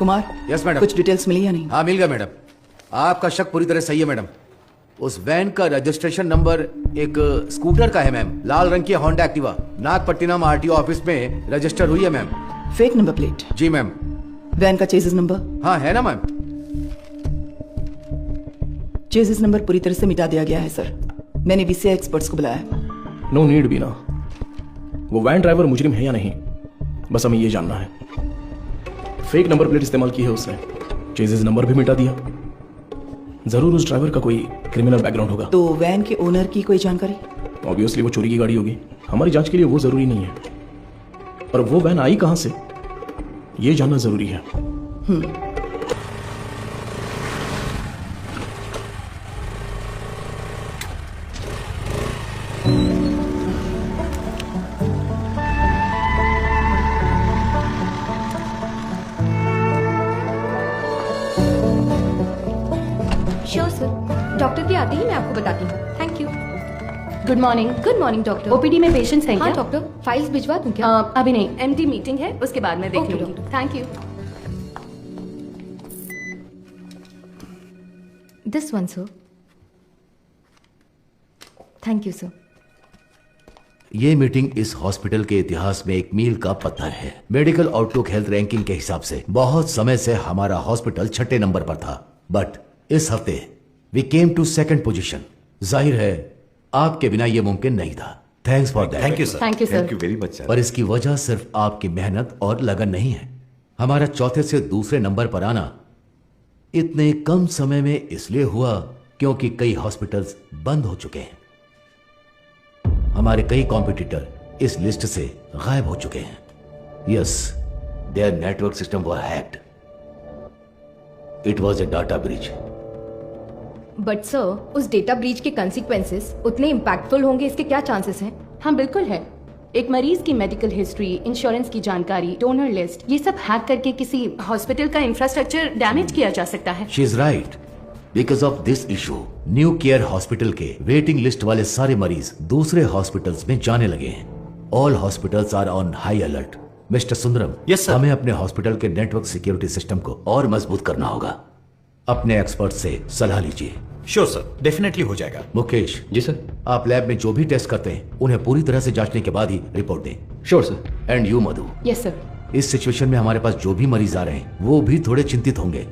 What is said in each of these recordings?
Kumar. Yes madam. कुछ details मिली या नहीं? हाँ मिल गया मैडम। आपका शक पूरी तरह सही है मैडम। उस वैन का रजिस्ट्रेशन नंबर एक स्कूटर का है मैम, लाल रंग की Honda Activa. Nagapattinam RTO office में रजिस्टर हुई है मैम। Fake number plate? जी मैम। वैन का चेसिस नंबर? हाँ है ना मैम। चेसिस नंबर पूरी तरह से मिटा दिया गया है सर। मैंने बीसीआई एक्सपर्ट्स को बुलाया है। नो नीड बीना। वो वैन ड्राइवर मुजरिम है या नहीं, बस हमें ये जानना है। फेक नंबर प्लेट इस्तेमाल की है उसने, चेसिस नंबर भी मिटा दिया। जरूर उस ड्राइवर का कोई क्रिमिनल बैकग्राउंड होगा। तो वैन के ओनर की कोई जानकारी? ऑब्वियसली वो चोरी की गाड़ी होगी। हमारी जांच के लिए वो जरूरी नहीं है, पर वो वैन आई कहां से ये जानना जरूरी है। श्योर सर, डॉक्टर के आते ही मैं आपको बताती हूँ। Thank you. Good morning. Good morning doctor. OPD में पेशेंट्स हैं हाँ क्या? डॉक्टर, फाइल्स भिजवा दूँ क्या? अभी नहीं, एमडी मीटिंग है, उसके बाद मैं देख Okay, लूंगी। Thank you. This one sir. Thank you sir. ये मीटिंग इस हॉस्पिटल के इतिहास में एक मील का पत्थर है। मेडिकल आउटलुक हेल्थ रैंकिंग के हिसाब से बहुत समय से हमारा हॉस्पिटल 6ठे नंबर पर था, बट इस हफ्ते we came to 2nd position. जाहिर है आपके बिना यह मुमकिन नहीं था। Thanks for that. Thank you sir. Thank you sir. Thank you very much sir. पर इसकी वजह सिर्फ आपकी मेहनत और लगन नहीं है। हमारा चौथे से दूसरे नंबर पर आना इतने कम समय में इसलिए हुआ क्योंकि कई हॉस्पिटल्स बंद हो चुके हैं। हमारे कई कॉम्पिटिटर इस लिस्ट से गायब हो चुके हैं। Yes, their network system were hacked. It was a data breach. But sir, उस डेटा ब्रीच के कंसिक्वेंसेस उतने इम्पैक्टफुल होंगे, इसके क्या चांसेस हैं? हाँ बिल्कुल है। एक मरीज की मेडिकल हिस्ट्री, इंश्योरेंस की जानकारी, डोनर लिस्ट, ये सब हैक करके किसी हॉस्पिटल का इंफ्रास्ट्रक्चर डैमेज किया जा सकता है। She is right. Because of this issue new care hospital के वेटिंग लिस्ट वाले सारे मरीज दूसरे हॉस्पिटल्स में जाने लगे हैं। All hospitals are on high alert. Mister Sundaram, Yes, sir. हमें अपने हॉस्पिटल के नेटवर्क सिक्योरिटी सिस्टम को और मजबूत करना होगा। अपने एक्सपर्ट से सलाह लीजिए। श्योर सर, डेफिनेटली हो जाएगा। मुकेश जी सर। आप लैब में जो भी टेस्ट करते हैं उन्हें पूरी तरह से जांचने के बाद ही रिपोर्ट दें। Sure sir. And you Madhu, yes sir. इस सिचुएशन में हमारे पास जो भी मरीज आ रहे हैं वो भी थोड़े चिंतित होंगे।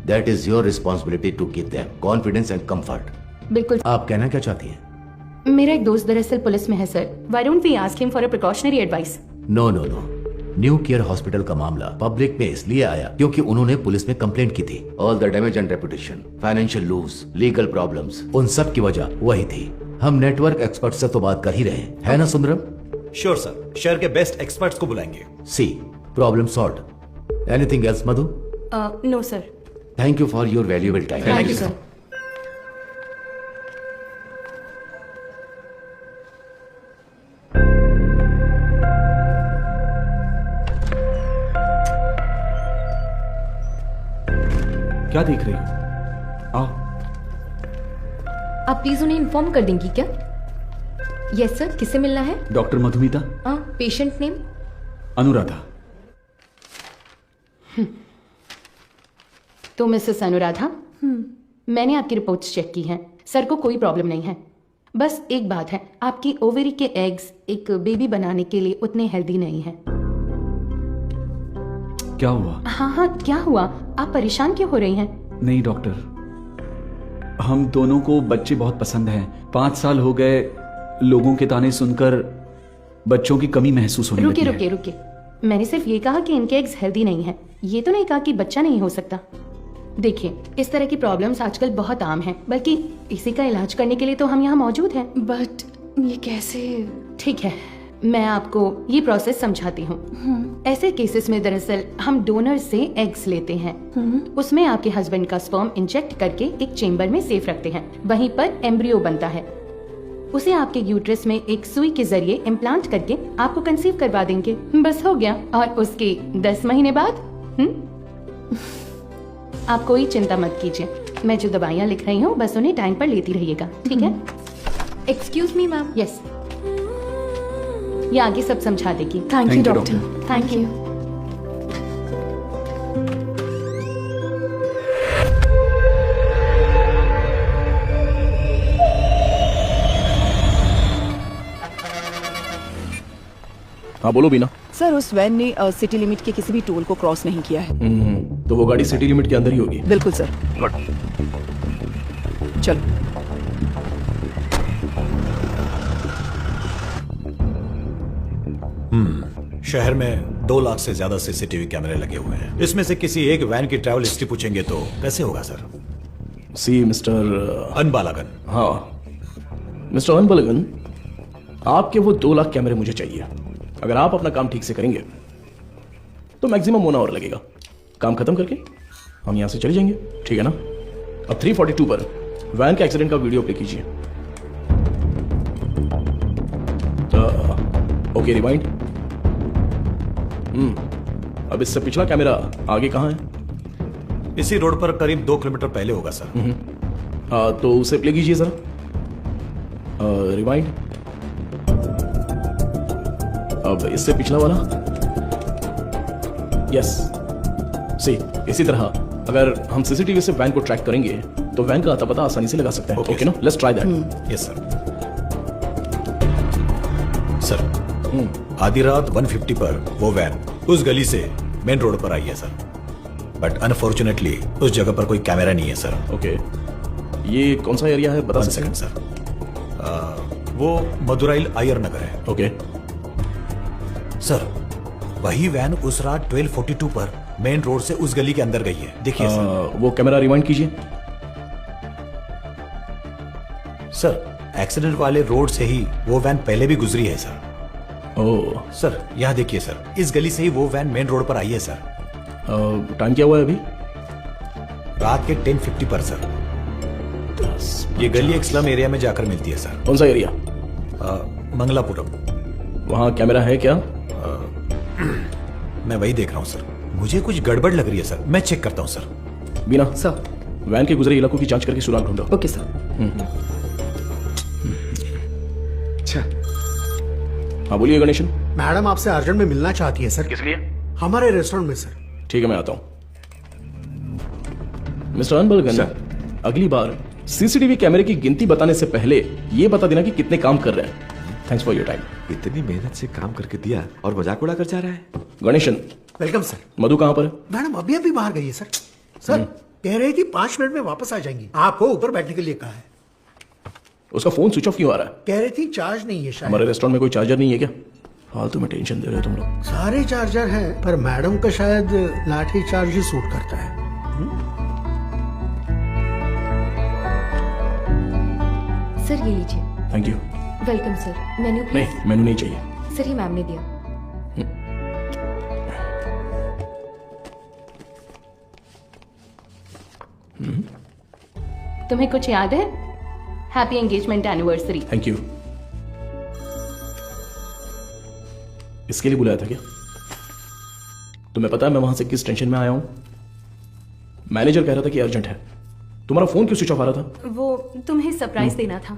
That is your responsibility to give them confidence and comfort. बिल्कुल। आप कहना क्या चाहती हैं? मेरा एक दोस्त दरअसल पुलिस में है sir. Why don't we ask him for a precautionary advice? No no no, new care hospital का मामला पब्लिक में इसलिए आया क्योंकि उन्होंने पुलिस में कंप्लेंट की थी। All the damage and reputation, financial lose, legal problems, उन सब की वजह वही थी। हम नेटवर्क एक्सपर्ट से तो बात कर ही रहे हैं, है ना सुंदरम? श्योर सर, शहर के बेस्ट एक्सपर्ट्स को बुलाएंगे। See, problem solved. Anything else Madhu? No sir. Thank you for your valuable time. Thank you sir. क्या देख रही हो? आओ। आप प्लीज उन्हें इन्फॉर्म कर देंगी क्या? यस सर, किसे मिलना है? Doctor Madhumita. Patient name? Anuradha. तो मिसेस अनुराधा, मैंने आपकी रिपोर्ट्स चेक की हैं। सर को कोई प्रॉब्लम नहीं है। बस एक बात है, आपकी ओवेरी के एग्स एक बेबी बनाने के लिए उतने हेल्दी नहीं हैं। क्या हुआ? हाँ, क्या हुआ? आप परेशान क्यों हो रही हैं? नहीं डॉक्टर, हम दोनों को बच्चे बहुत पसंद हैं। 5 साल हो गए लोगों के ताने सुनकर बच्चों की कमी महसूस होने लगी है। रुके। मैंने सिर्फ ये कहा कि इनके एग्स हेल्दी नहीं हैं। ये तो नहीं कहा कि बच्चा नहीं हो सकता। देखिए, इस तरह की प्रॉब्लम्स आजकल बहुत आम हैं, बल्कि इसी का इलाज करने के लिए तो हम यहाँ मौजूद हैं। बट ये कैसे? ठीक है, मैं आपको ये प्रोसेस समझाती हूँ। ऐसे केसेस में दरअसल हम डोनर से एग्स लेते हैं। उसमें आपके हस्बैंड का स्पर्म इंजेक्ट करके एक चेम्बर में सेफ रखते हैं। वहीं पर एम्ब्रियो बनता है। उसे आपके यूट्रस में एक सुई के जरिए इम्प्लांट करके आपको कंसीव करवा देंगे। बस हो गया। और उसके 10 महीने बाद आप कोई चिंता मत कीजिए। मैं जो दवाइयाँ लिख रही हूँ बस उन्हें टाइम पर लेती रहिएगा, ठीक है? Excuse me ma'am. यस, ये आगे सब समझा देगी। Thank you you, doctor. Thank you. हाँ बोलो बीना। सर उस वैन ने सिटी लिमिट के किसी भी टोल को क्रॉस नहीं किया है। तो वो गाड़ी सिटी लिमिट के अंदर ही होगी। बिल्कुल सर। चलो। शहर में 2 लाख से ज्यादा सीसीटीवी कैमरे लगे हुए हैं। इसमें से किसी एक वैन की ट्रैवल हिस्ट्री पूछेंगे तो कैसे होगा सर? सी मिस्टर अनबालागन। हाँ मिस्टर अनबलगन, आपके वो 2 लाख कैमरे मुझे चाहिए। अगर आप अपना काम ठीक से करेंगे तो मैक्सिमम 1 आवर लगेगा। काम खत्म करके हम यहां से चले जाएंगे, ठीक है ना? अब 342 पर वैन के एक्सीडेंट का वीडियो प्ले कीजिए। Okay rewind. अब इससे पिछला कैमरा आगे कहां है? इसी रोड पर करीब 2 किलोमीटर पहले होगा सर। तो उसे प्ले कीजिए जरा। रिवाइंड। अब इससे पिछला वाला। यस सी इसी तरह अगर हम सीसीटीवी से वैन को ट्रैक करेंगे तो वैन का आता पता आसानी से लगा सकते हैं। ओके ना? Let's try that. Yes sir. Sir आधी रात 150 पर वो वैन उस गली से मेन रोड पर आई है सर, बट अनफॉर्चुनेटली उस जगह पर कोई कैमरा नहीं है सर। ओके ये कौन सा एरिया है बता 1 सकते हैं? Second sir. वो मदुराइल आयर नगर है। ओके सर वही वैन उस रात 1242 पर मेन रोड से उस गली के अंदर गई है। देखिए सर। वो कैमरा रिवाइंड कीजिए। सर एक्सीडेंट वाले रोड से ही वो वैन पहले भी गुजरी है सर। ओह सर यहाँ देखिए सर, इस गली से ही वो वैन मेन रोड पर आई है सर। टाइम क्या हुआ है अभी? रात के 10:50 पर सर। ये गली एक स्लम एरिया में जाकर मिलती है सर। कौन सा एरिया? मंगलापुरम। वहां कैमरा है क्या? मैं वही देख रहा हूँ सर। मुझे कुछ गड़बड़ लग रही है सर, मैं चेक करता हूँ सर। बीना सर। वैन के गुजरे इलाकों की जांच करके सुराग ढूंढो। Okay sir. अच्छा हाँ बोलिए गणेशन। मैडम आपसे अर्जेंट में मिलना चाहती है सर। किस लिए? हमारे रेस्टोरेंट में सर। ठीक है मैं आता हूं। मिस्टर अनबलगन, अगली बार सीसीटीवी कैमरे की गिनती बताने से पहले ये बता देना कि कितने काम कर रहे हैं। Thanks for your time. इतनी मेहनत से काम करके दिया और मजाक उड़ा कर जा रहा है। Ganesan, welcome sir. मधु कहां पर है? मैडम अभी अभी बाहर गई है सर। सर कह रही थी 5 मिनट में वापस आ जाएंगी। आपको ऊपर बैठने के लिए कहा है। उसका फोन स्विच ऑफ क्यों आ रहा है? कह रही थी चार्ज नहीं है शायद। हमारे रेस्टोरेंट में कोई चार्जर नहीं है क्या? फालतू में टेंशन दे रहे हो तुम लोग। सारे चार्जर हैं पर मैडम का शायद लाठी चार्ज ही सूट करता है। सर ये लीजिए। Thank you. Welcome sir. Menu please. नहीं मेनू नहीं चाहिए। सर ये मैम ने दिया। तुम्हें कुछ याद है? Happy engagement anniversary. Thank you. इसके लिए बुलाया था क्या? तुम्हें पता है मैं वहां से किस टेंशन में आया हूं? मैनेजर कह रहा था कि अर्जेंट है। तुम्हारा फोन क्यों स्विच ऑफ आ रहा था? वो तुम्हें सरप्राइज देना था।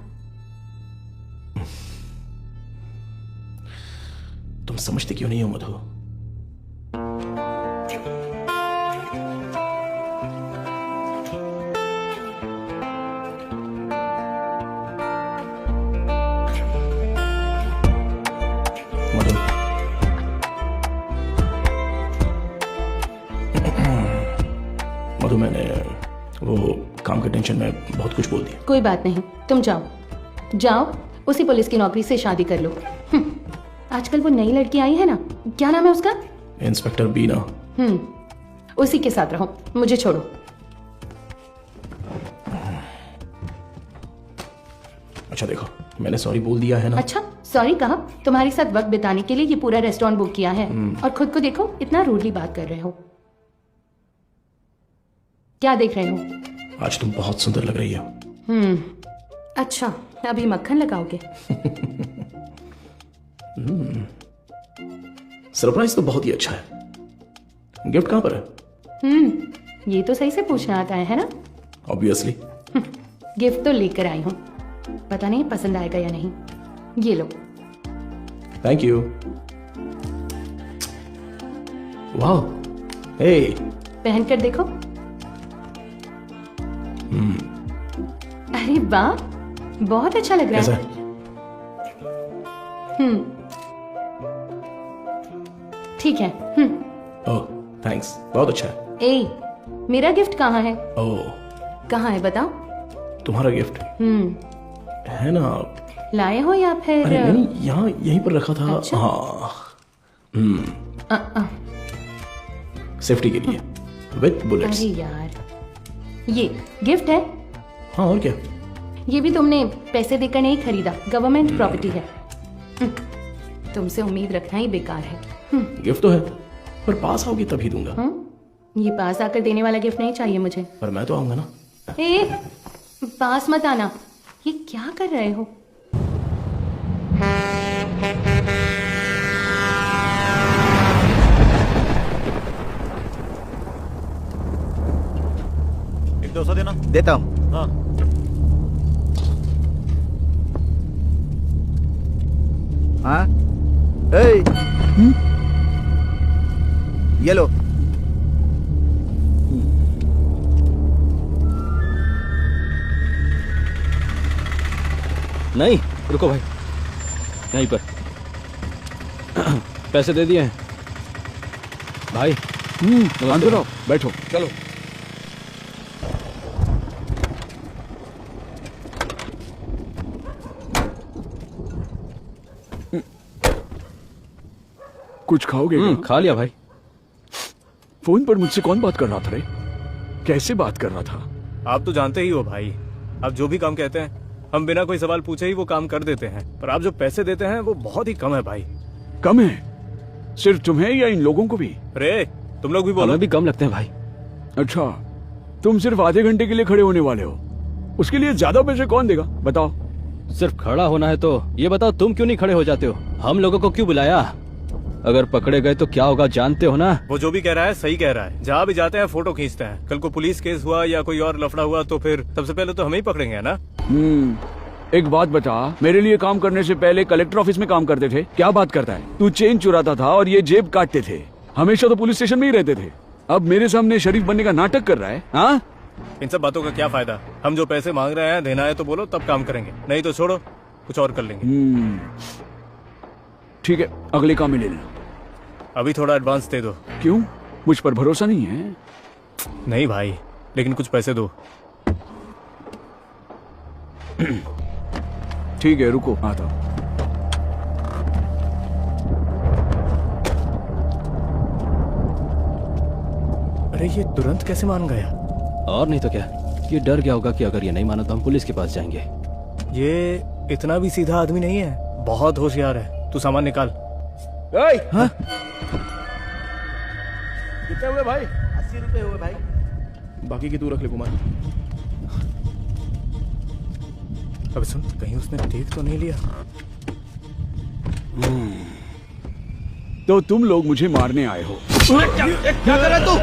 तुम समझते क्यों नहीं हो मधु? मधु मधु मैंने वो काम के टेंशन में बहुत कुछ बोल दिया। कोई बात नहीं, तुम जाओ जाओ, उसी पुलिस की नौकरी से शादी कर लो। आजकल वो नई लड़की आई है ना, क्या नाम है उसका? इंस्पेक्टर बीना। उसी के साथ रहो, मुझे छोड़ो। अच्छा देखो, मैंने सॉरी बोल दिया है ना। अच्छा सॉरी कहा? तुम्हारे साथ वक्त बिताने के लिए ये पूरा रेस्टोरेंट बुक किया है और खुद को देखो इतना रूडली बात कर रहे हो। क्या देख रहे हो? आज तुम बहुत सुंदर लग रही हो। अच्छा अभी मक्खन लगाओगे? सरप्राइज तो बहुत ही अच्छा है। गिफ्ट कहां पर है? ये तो सही से पूछना आता है ना? ऑब्वियसली। गिफ्ट तो लेकर आई हूँ, पता नहीं पसंद आएगा या नहीं। ये लो। Thank you. वाह, हे पहन कर देखो। अरे वाह, बहुत अच्छा लग रहा कैसा है। है? ठीक है। ओह थैंक्स, बहुत अच्छा है। ए, मेरा गिफ्ट कहाँ है? ओह कहाँ है बताओ? तुम्हारा गिफ्ट है ना? लाए हो या फिर? अरे नहीं, यहाँ यहीं पर रखा था। अच्छा? हाँ, अ, सेफ्टी के लिए विथ बुलेट्स। अरे यार, ये गिफ्ट है? हाँ और क्या। ये भी तुमने पैसे देकर नहीं खरीदा, गवर्नमेंट प्रॉपर्टी है। तुमसे उम्मीद रखना ही बेकार है। गिफ्ट तो है, पर पास आओगी तभी दूंगा। ये पास आकर देने वाला गिफ्ट नहीं चाहिए मुझे। पर मैं तो आऊंगा ना। ए, पास मत आना। ये क्या कर रहे हो? एक 200 देना। देता हूँ। हाँ हाँ ए, ये लो। नहीं, रुको भाई, यहीं पर पैसे दे दिए हैं भाई। अंदर आओ, बैठो। चलो। कुछ खाओगे क्या? खा लिया भाई। फोन पर मुझसे कौन बात कर रहा था रे? कैसे बात कर रहा था? आप तो जानते ही हो भाई, आप जो भी काम कहते हैं हम बिना कोई सवाल पूछे ही वो काम कर देते हैं, पर आप जो पैसे देते हैं वो बहुत ही कम है भाई। कम है? सिर्फ तुम्हें या इन लोगों को भी? रे तुम लोग भी बोलो। हमें भी कम लगते हैं भाई। अच्छा, तुम सिर्फ आधे घंटे के लिए खड़े होने वाले हो, उसके लिए ज्यादा पैसे कौन देगा बताओ? सिर्फ खड़ा होना है तो ये बताओ तुम क्यों नहीं खड़े हो जाते हो? हम लोगों को क्यों बुलाया? अगर पकड़े गए तो क्या होगा जानते हो ना? वो जो भी कह रहा है सही कह रहा है। जहाँ भी जाते हैं फोटो खींचते हैं, कल को पुलिस केस हुआ या कोई और लफड़ा हुआ तो फिर सबसे पहले तो हमें ही पकड़ेंगे ना। एक बात बता, मेरे लिए काम करने से पहले कलेक्टर ऑफिस में काम करते थे, क्या बात करता है? तू चेन चुराता था और ये जेब काटते थे, हमेशा तो पुलिस स्टेशन में ही रहते थे, अब मेरे सामने शरीफ बनने का नाटक कर रहा है। हाँ, इन सब बातों का क्या फायदा? हम जो पैसे मांग रहे हैं देना है तो बोलो, तब काम करेंगे, नहीं तो छोड़ो कुछ और कर लेंगे। ठीक है, अगले काम में ले लो। अभी थोड़ा एडवांस दे दो। क्यों, मुझ पर भरोसा नहीं है? नहीं भाई, लेकिन कुछ पैसे दो। ठीक है, रुको आता हूं। अरे ये तुरंत कैसे मान गया? और नहीं तो क्या, ये डर गया होगा कि अगर ये नहीं माना तो हम पुलिस के पास जाएंगे। ये इतना भी सीधा आदमी नहीं है, बहुत होशियार है। तू सामान निकाल। हाँ? कितने हुए भाई? 80 रुपए हुए भाई। बाकी की तू रख ले कुमार। अब सुन, कहीं उसने देख तो नहीं लिया? तो तुम लोग मुझे मारने आए हो? क्या कर रहा तू?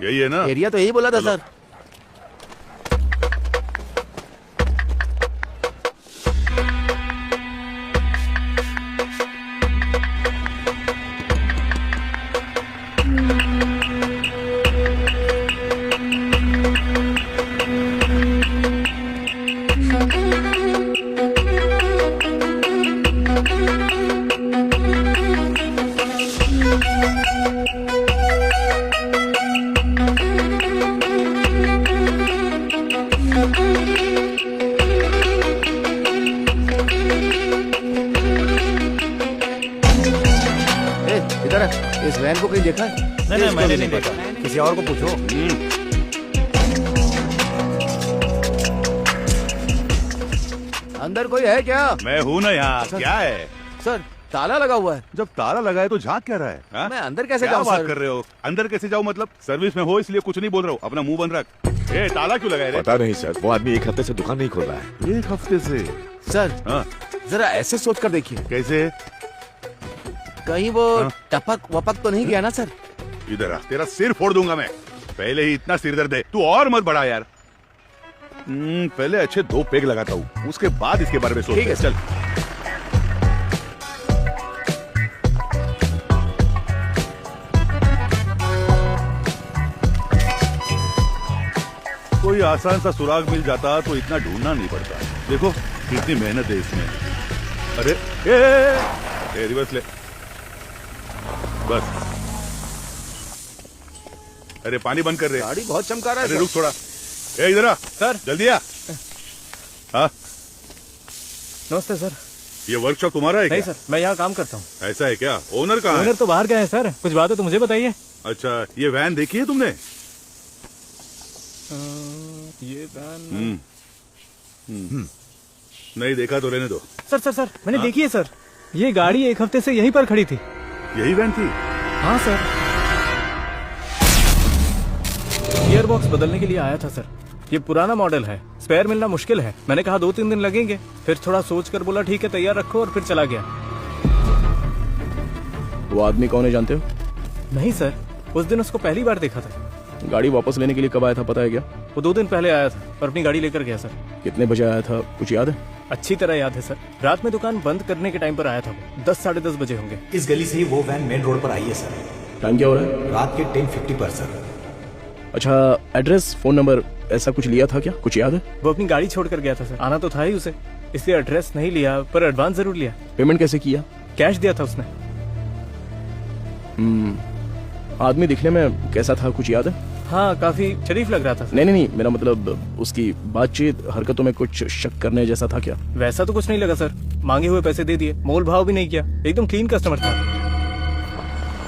यही है ना? एरिया तो यही बोला था सर। इधर इस वैन को कहीं देखा है? नहीं मैंने नहीं देखा, किसी और को पूछो। अंदर कोई है क्या? मैं हूँ ना यहाँ। क्या है सर ताला लगा हुआ है। जब ताला लगा है तो झांक क्या रहा है? हा? मैं अंदर कैसे क्या जाऊँ बात सर? कर रहे हो? अंदर कैसे जाऊँ मतलब? सर्विस में हो इसलिए कुछ नहीं बोल रहा हूँ, अपना मुंह बंद रख। ए ताला क्यों लगाए रे? पता नहीं सर, वो आदमी 1 हफ्ते से दुकान नहीं खोल रहा है। 1 हफ्ते से? सर हाँ जरा ऐसे सोच कर देखिए, कैसे? कहीं वो हाँ? टपक वपक तो नहीं गया ना सर? इधर आ, तेरा सिर फोड़ दूंगा मैं। पहले ही इतना सिर दर्द है, तू और मत बढ़ा यार। पहले अच्छे 2 पेग लगाता हूँ, उसके बाद इसके बारे में सोचते हैं। चल कोई आसान सा सुराग मिल जाता तो इतना ढूंढना नहीं पड़ता। देखो कितनी मेहनत है इसमें। अरे ए रिवर्स ले बस। अरे पानी बंद कर रहे। गाड़ी बहुत चमका रहा है। अरे रुक थोड़ा। ए इधर आ सर। जल्दी आ। हाँ नमस्ते सर। ये वर्कशॉप तुम्हारा है क्या? नहीं सर, मैं यहाँ काम करता हूँ। ऐसा है क्या? ओनर कहाँ है? ओनर तो बाहर गए हैं सर, कुछ बात है तो मुझे बताइए। अच्छा ये वैन देखी है तुमने? ये वैन नहीं देखा तो रहने दो। सर मैंने देखी है सर, ये गाड़ी 1 हफ्ते से यहीं पर खड़ी थी। यही वैन थी? हाँ सर, गियर बॉक्स बदलने के लिए आया था सर। ये पुराना मॉडल है, स्पेयर मिलना मुश्किल है। मैंने कहा 2-3 दिन लगेंगे, फिर थोड़ा सोच कर बोला ठीक है तैयार रखो, और फिर चला गया। वो आदमी कौन है जानते हो? नहीं सर, उस दिन उसको पहली बार देखा था। गाड़ी वापस लेने के लिए कब आया था पता है क्या? वो 2 दिन पहले आया था और अपनी गाड़ी लेकर गया सर। कितने बजे आया था कुछ याद है? अच्छी तरह याद है सर, रात में दुकान बंद करने के टाइम पर आया था वो। 10-10:30 बजे होंगे। इस गली से ही वो वैन मेन रोड पर आई है सर। टाइम क्या हो रहा है? रात के 10:50 पर सर। अच्छा एड्रेस फोन नंबर ऐसा कुछ लिया था क्या? कुछ याद है? वो अपनी गाड़ी छोड़कर गया था सर, आना तो था ही उसे, इसलिए एड्रेस नहीं लिया पर एडवांस जरूर लिया। पेमेंट कैसे किया? कैश दिया था उसने। आदमी दिखने में कैसा था कुछ याद है? हाँ काफी शरीफ लग रहा था सर। नहीं मेरा मतलब उसकी बातचीत हरकतों में कुछ शक करने जैसा था क्या? वैसा तो कुछ नहीं लगा सर, मांगे हुए पैसे दे दिए, मोल भाव भी नहीं किया, एकदम क्लीन कस्टमर था।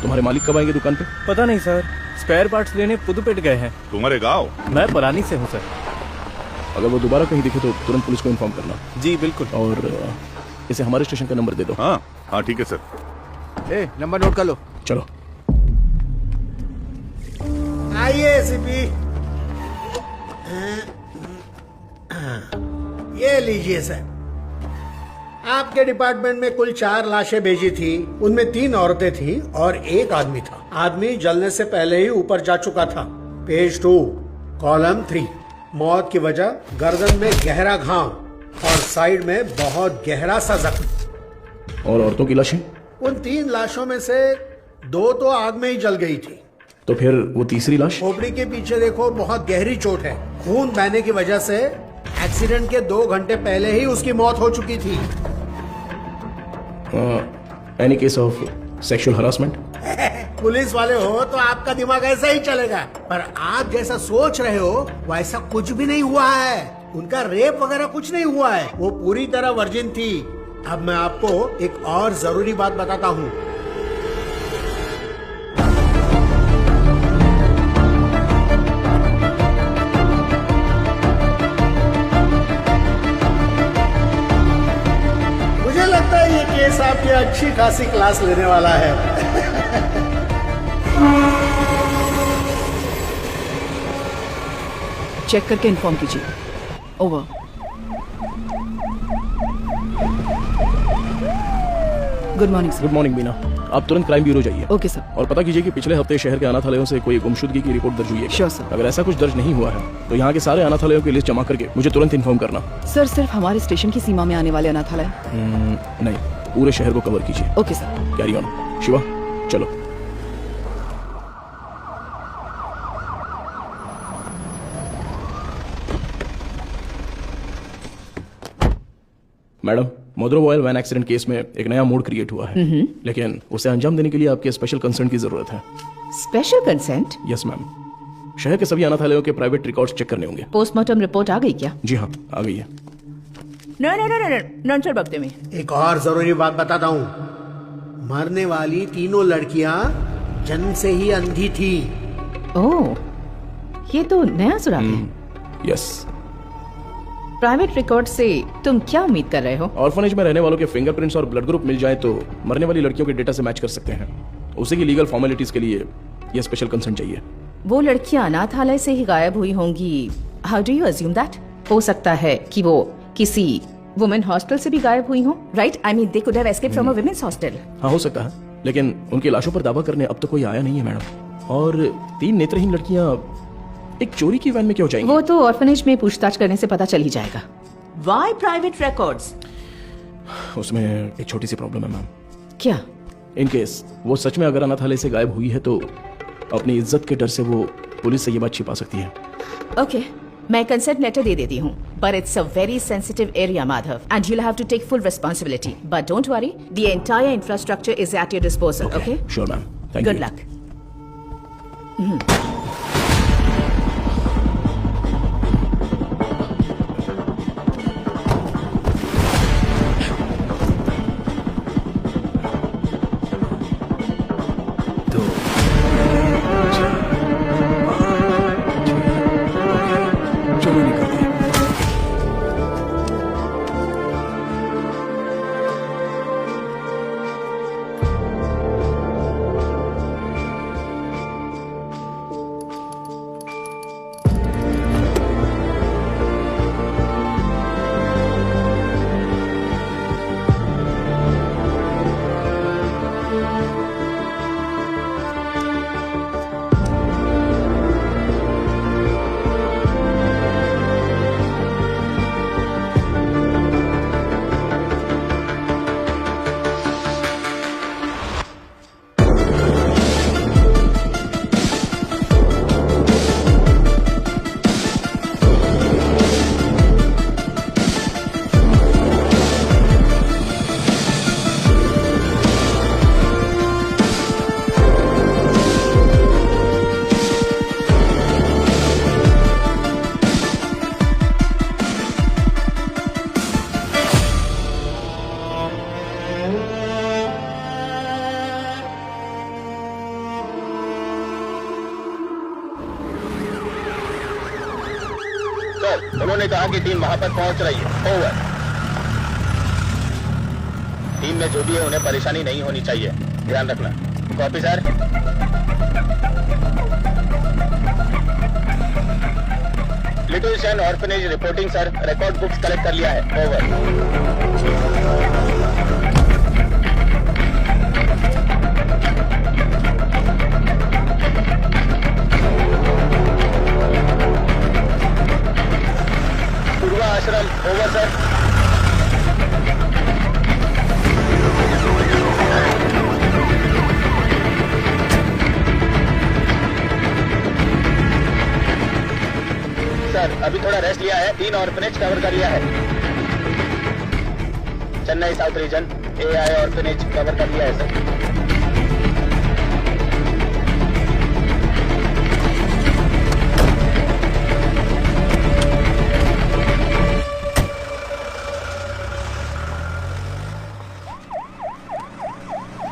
तुम्हारे मालिक कब आएंगे दुकान पे? पता नहीं सर, स्पेयर पार्ट्स लेने पुदुपेट गए हैं। तुम्हारे गाँव? मैं पलानी से हूँ सर। अगर वो दोबारा कहीं दिखे तो तुरंत पुलिस को इन्फॉर्म करना। जी बिल्कुल। और इसे हमारे स्टेशन का नंबर दे दो। हाँ ठीक है सर। नंबर नोट कर लो। चलो आइए एसीपी, ये लीजिए सर। आपके डिपार्टमेंट में कुल 4 लाशें भेजी थी, उनमें 3 औरतें थी और 1 आदमी था। आदमी जलने से पहले ही ऊपर जा चुका था। पेज 2 कॉलम 3, मौत की वजह गर्दन में गहरा घाव और साइड में बहुत गहरा सा जख्म। और औरतों की लाशें? उन 3 लाशों में से 2 तो आग में ही जल गई थी। तो फिर वो तीसरी लाश? खोपड़ी के पीछे देखो, बहुत गहरी चोट है। खून बहने की वजह से एक्सीडेंट के 2 घंटे पहले ही उसकी मौत हो चुकी थी। Any case of sexual harassment? Police वाले हो तो आपका दिमाग ऐसा ही चलेगा, पर आप जैसा सोच रहे हो वैसा कुछ भी नहीं हुआ है। उनका रेप वगैरह कुछ नहीं हुआ है, वो पूरी तरह वर्जिन थी। अब मैं आपको एक और जरूरी बात बताता हूँ। मुझे लगता है ये केस आपकी अच्छी खासी क्लास लेने वाला है। चेक करके इन्फॉर्म कीजिए। ओवर। गुड मॉर्निंग बीना। आप तुरंत क्राइम ब्यूरो जाइए। Okay sir. और पता कीजिए कि पिछले हफ्ते शहर के अनाथालयों से कोई गुमशुदगी की रिपोर्ट दर्ज हुई है। Sure sir. अगर ऐसा कुछ दर्ज नहीं हुआ है तो यहाँ के सारे अनाथालयों की लिस्ट जमा करके मुझे तुरंत इन्फॉर्म करना। सर सिर्फ हमारे स्टेशन की सीमा में आने वाले अनाथालय? नहीं, पूरे शहर को कवर कीजिए। Okay sir. Carry on. Shiva चलो। मैडम, मोद्रो ऑयल वैन एक्सीडेंट केस में एक नया मोड क्रिएट हुआ है, लेकिन उसे अंजाम देने के लिए आपके स्पेशल कंसर्न की जरूरत है। Special consent? Yes ma'am. शहर के सभी अनाथालयों के प्राइवेट रिकॉर्ड्स चेक करने होंगे। पोस्टमार्टम रिपोर्ट आ गई क्या? जी हाँ, आ गई है। नहीं चल बकते में। एक और जरूरी बात बताता हूँ, मरने वाली तीनों लड़कियां जन्म से ही अंधी थी। ओह, ये तो नया सुराग है। यस। प्राइवेट रिकॉर्ड से तुम क्या उम्मीद कर रहे हो? ऑर्फनेज में रहने वालों के फिंगरप्रिंट्स और ब्लड ग्रुप मिल जाए तो मरने वाली लड़कियों के डेटा से मैच कर सकते हैं। उसी की लीगल फॉर्मेलिटीज के लिए यह स्पेशल कंसर्न चाहिए। वो लड़कियां अनाथालय से ही गायब हुई होंगी। How do you assume that? हो सकता है कि वो किसी वुमेन हॉस्टल से भी गायब हुई हो, right? I mean they could have escaped from a women's hostel. हाँ, हो सकता है, लेकिन उनकी लाशों पर दावा करने अब तक कोई आया नहीं है मैडम। और 3 नेत्रहीन लड़कियां एक चोरी की वैन में क्यों जाएंगी? वो तो ऑर्फनेज में पूछताछ करने से पता चल ही जाएगा। Why private records? उसमें एक छोटी सी प्रॉब्लम है मैम। क्या? इन केस वो सच में अगर अनाथालय से गायब हुई है तो अपनी इज्जत के डर से वो पुलिस से ये बात छिपा सकती है। ओके, मैं कंसेंट लेटर दे देती हूँ, but it's a very sensitive area, Madhav, and you'll have to take full responsibility. But don't worry, the entire infrastructure is at your disposal. Okay? Sure, ma'am. Thank you. Good luck. उन्होंने कहा कि team वहां पर पहुंच रही है। Over. Team में जो भी है उन्हें परेशानी नहीं होनी चाहिए, ध्यान रखना। Copy sir. Little Shan orphanage reporting sir, record books collect कर लिया है। ओवर। आश्रम। Over sir. सर अभी थोड़ा रेस्ट लिया है, 3 ऑर्फनेज कवर कर लिया है। Chennai south region AI orphanage cover कर लिया है सर।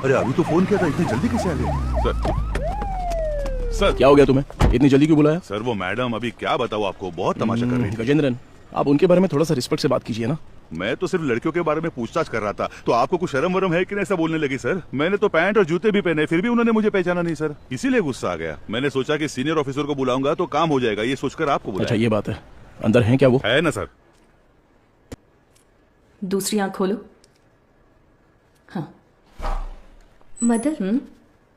अरे अभी तो फोन किया था, इतनी जल्दी कैसे आ गए? सर क्या हो गया तुम्हें? इतनी जल्दी क्यों बुलाया? सर वो मैडम अभी क्या बताऊं आपको, बहुत तमाशा कर रही थी। गजेंद्रन, आप उनके बारे में थोड़ा सा रिस्पेक्ट से बात कीजिए ना। मैं तो सिर्फ लड़कियों के बारे में पूछताछ कर रहा था, तो आपको कुछ शर्म वरम है कि नहीं ऐसा बोलने लगी? सर मैंने तो पैंट और जूते भी पहने, फिर भी उन्होंने मुझे पहचाना नहीं सर, इसीलिए गुस्सा आ गया। मैंने सोचा कि सीनियर ऑफिसर को बुलाऊंगा तो काम हो जाएगा, ये सोचकर आपको बुलाया। अच्छा ये बात है, अंदर है क्या वो? है ना सर। दूसरी आंख खोलो। हाँ, मदर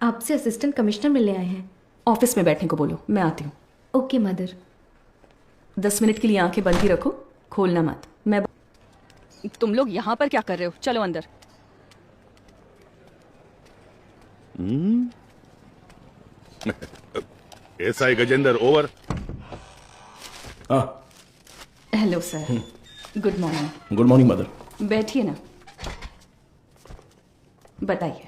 आपसे असिस्टेंट कमिश्नर मिलने आए हैं। ऑफिस में बैठने को बोलो, मैं आती हूँ। Okay mother. 10 मिनट के लिए आंखें बंद ही रखो, खोलना मत। मैं तुम लोग यहाँ पर क्या कर रहे हो? चलो अंदर। SI Gajendra over. हाँ, hello sir, good morning. Good morning mother. बैठिए ना, बताइए।